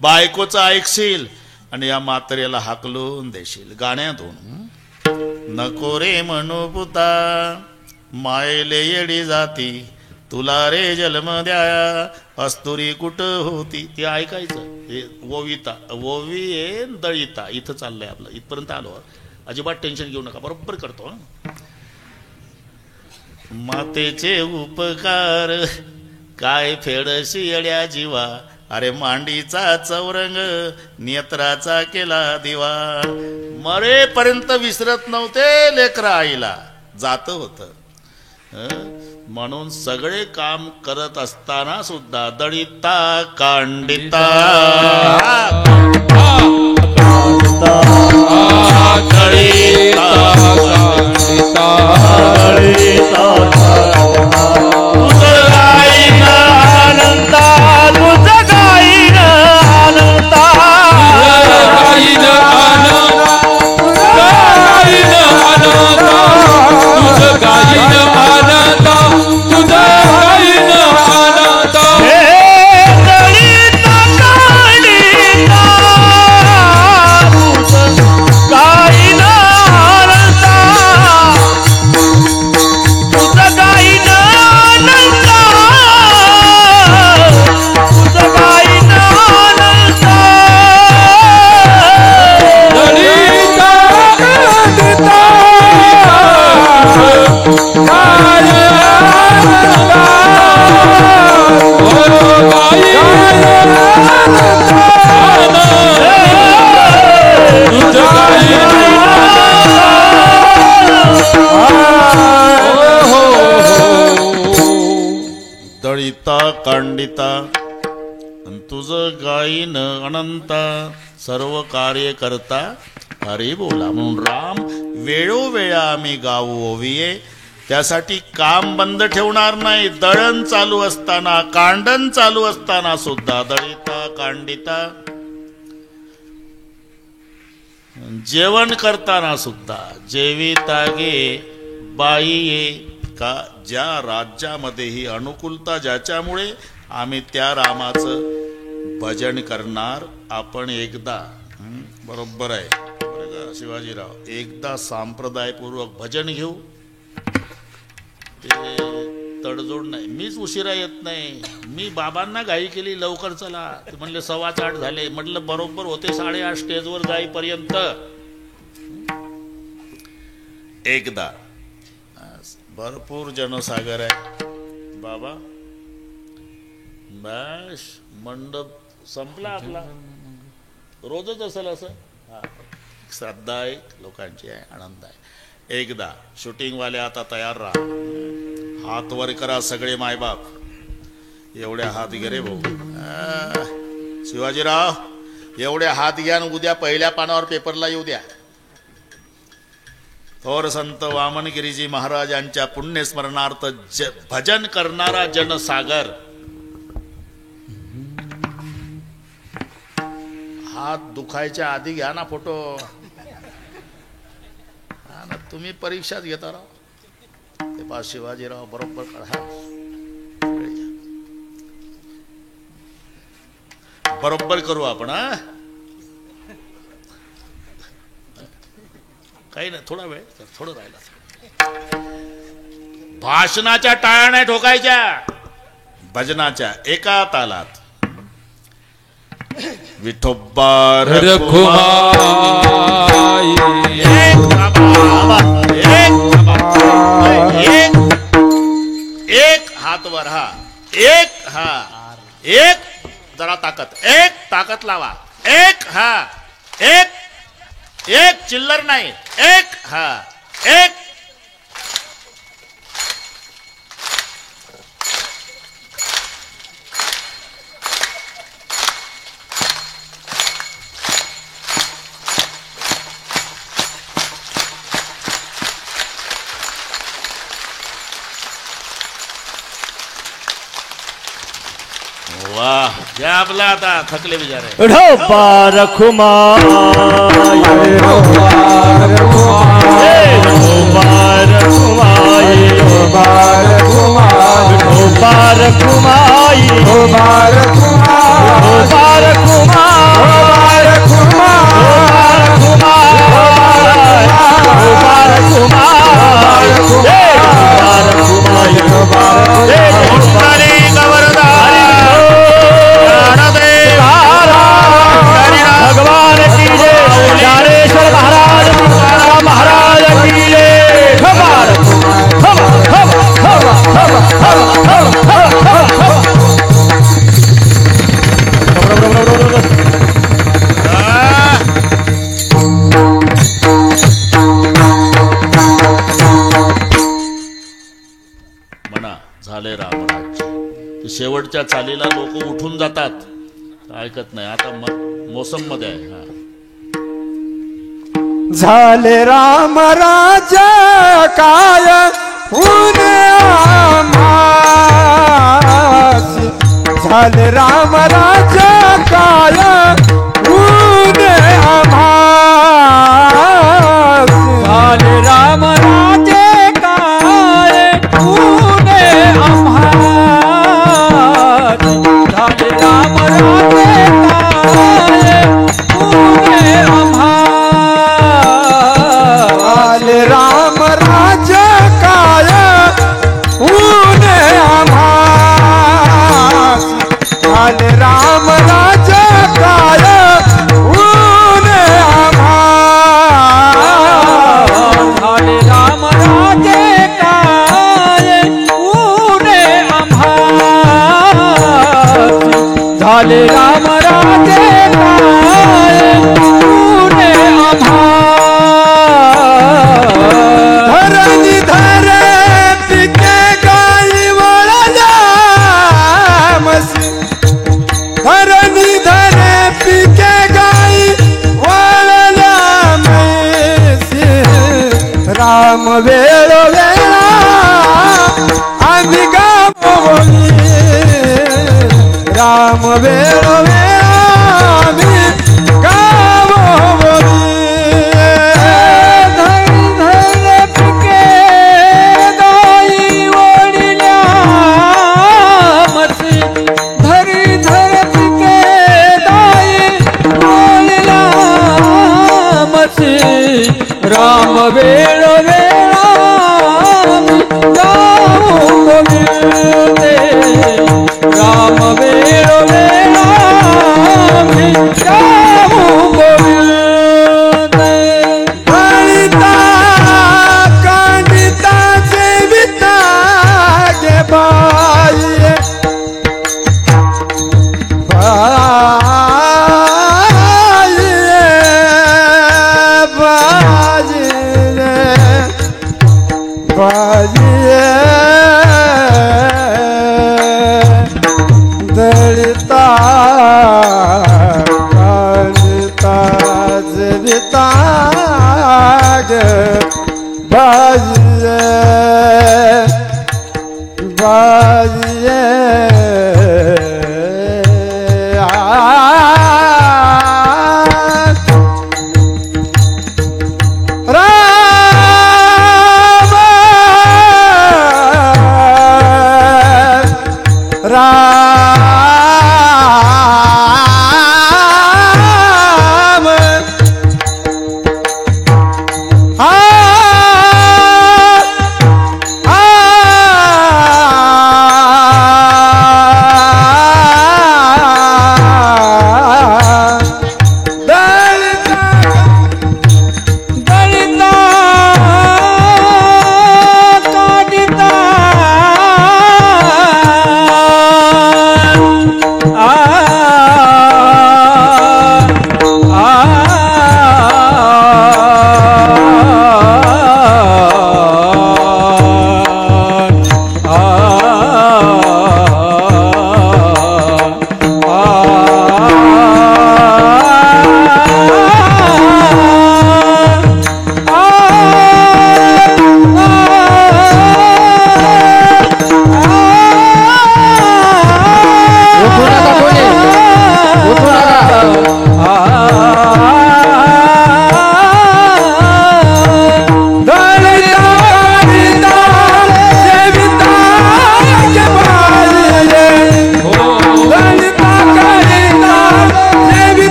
बायकोचं ऐकशील आणि या म्हाताऱ्याला हाकलून देशील. गाण्यातून नको रे म्हणू पुता, मायले येडी जाती, तुला रे जन्म द्या, अस्तुरी कुठं होती. ते ऐकायचं. हे ओविता, ओवी आहे दळिता. इथं चाललंय आपलं, इथपर्यंत आलो. अजिबात टेन्शन घेऊ नका, बरोबर करतो. मातेचे उपकार काय फेडशी येड्या जीवा, अरे मांडीचा चौरंग नेत्राचा केला दिवा. मरेपर्यंत विसरत नव्हते लेकरा आईला. जात होत. म्हणून सगळे काम करत असताना सुद्धा दळिता कांडिता दळिता तुझं गाईन अनंता, तुझं गाईन अनंता, गाईन तुझं गाईन आनंदा, तुझं गाईन आनंदा. हे दळिता कांडिता तुझं गाईन अनंता, तुझं गाईन अनंता, तुझं गाईन अनंता. दळिता कांडिता दळिता कांडिता तुझं गाईन अनंता, सर्व कार्य करता हरी बोला. म्हणून राम वेळोवेळा आम्ही गाऊ ओविये. त्यासाठी काम बंद ठेवणार नाही. दळण चालू असताना, कांडण चालू असताना सुद्धा दळिता कांडिता. जेवण करताना सुद्धा जेविता गे बाई ये का. ज्या राज्यामध्ये ही अनुकूलता ज्याच्यामुळे आम्ही त्या रामाचं भजन करणार. आपण एकदा बरोबर आहे बरं का शिवाजीराव, एकदा संप्रदायपूर्वक भजन घेऊ. ते तडजोड नाही. मीच उशिरा येत नाही. मी बाबांना घाई केली, लवकर चला. ते म्हणले 8:15 झाले. म्हटलं बरोबर होते 8:30 स्टेजवर जाईपर्यंत. एकदा भरपूर जनसागर आहे बाबा. बस मंडप संपला आपला. रोजच असेल असं. हा, श्रद्धा आहे लोकांची आहे, आनंद आहे. एकदा शूटिंगवाले आता तयार राहा. हात वर करा सगळे मायबाप. एवढ्या हात घे रे भाऊ. शिवाजीराव एवढ्या हात घ्या. उद्या पहिल्या पानावर पेपरला येऊ द्या. थोर संत वामनगिरीजी महाराजांच्या पुण्यस्मरणार्थ भजन करणारा जनसागर. हात दुखायच्या आधी घ्या ना फोटो. हा ना, तुम्ही परीक्षाच घेता राव. ते पा शिवाजीराव बरोबर काढा. बरोबर करू आपण. हा काही नाही, थोडा वेळ थोडं राहिला. भाषणाच्या टाळ्या नाही ठोकायच्या. भजनाच्या एका तालात. विठोबा रखुमाई एक हात वर हा एक हा एक जरा ताकद लावा एक हा एक चिल्लर नाही एक हा एक वाह क्या आपला आता थकले बिचारे ढोबा रखुमाई ढोबा रखुमाई ढोबा रखुमाई ढोबा रखुमाई ढोबा भगवान की जय ज्ञानेश्वर महाराज की जय म्हणा झाले रामराज्य शेवटच्या चालीला लोक उठून जातात ऐकत नाही आता मोसम मध्ये आहे हा झाले राम राजा काय ऊने आम्हासी झाले राम राजा काय ऊने आम्हासी झाले राम राजे काय ऊने आम्हासी झाले राम राजे काय ऊने आम्हासी झाले राम राजा काय ऊने आम्हासी झाले राम राजा काय ऊने आम्हासी झाले राम राजे काय ऊने आम्हासी झाले राम राजे काय ऊने आम्हासी धरणी धरे पिके गाई वळल्या मसी धरणी धरे पिके गाई वळल्या मैसी राम वेळो वेळा आम्ही गावोली राम वेळो वेळा आम्ही गावोली राम वेळ वेळा जाऊ गोविंदे राम वेळ वेळा जाऊ गोविंदे कांडिता कांडिता सेविता गे बाई दलिता कांडिता जीविता गे बाजिए बाजिए राम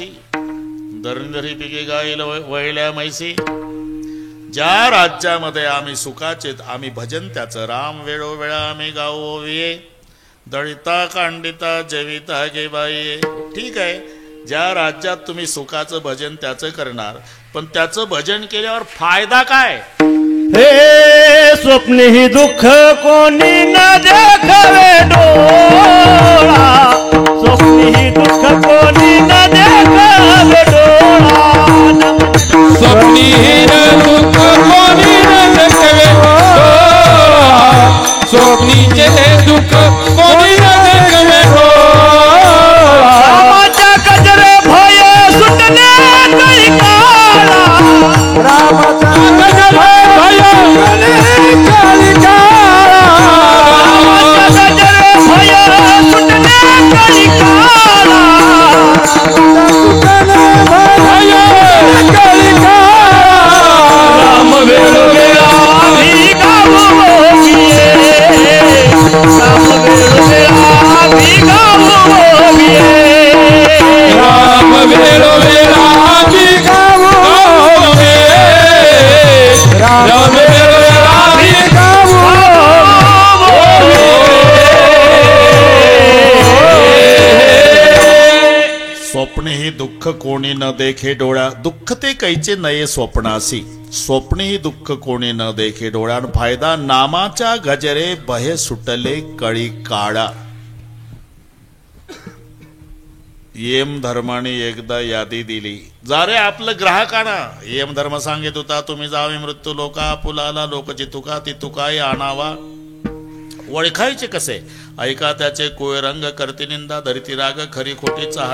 वाशी धरणधरी पिके गाईल वळल्या मैसी. ज्या राज्यामध्ये आम्ही सुखाचे आम्ही भजन त्याचं राम वेळोवेळा आम्ही गावो विये. दळिता कांडिता जविता गे बाई. ठीक आहे, ज्या राज्यात तुम्ही सुखाचं भजन त्याचं करणार, पण त्याचं भजन केल्यावर फायदा काय? हे स्वप्नी ही दुःख कोणी न देखावे डोळा. स्वप्नी ही दुःख कोणी न देखावे डोळा. स्वप्नी ही दुःख कोणी न देखावे डोळा. स्वप्नीचे दुःख कोणी न देखावे डोळा. रामाच्या गजरे भय सुटले काही काळा. रामाचा गजरे भय काही काळा. रामाच्या गजरे भय सुटले काही काळा. भय काही काळा. राम वेळोवेळा आम्ही गावो विये. राम वेळोवेळा आम्ही गावो विये. राम वेळोवेळा आम्ही गावो विये. राम वेळोवेळा आम्ही गावो विये. स्वप्ने ही दुःख कोणी न देखे डोळ्या. दुःख ते कैचे नये स्वप्नासी. स्वप्ने ही दुःख कोणी न देखे डोळ्या. फायदा नामाच्या गजरे भय सुटले कळी काळा. येम धर्माने एकदा यादी दिली. जा रे आपलं ग्राहकांना. येम धर्म सांगित होता, तुम्ही जावे मृत्यू लोका पुलाला लोकची तुका ती तुकाई आणावा. ओळखायचे कसे? ऐका त्याचे कोय रंग करती निंदा धरती राग खरी खोटीचा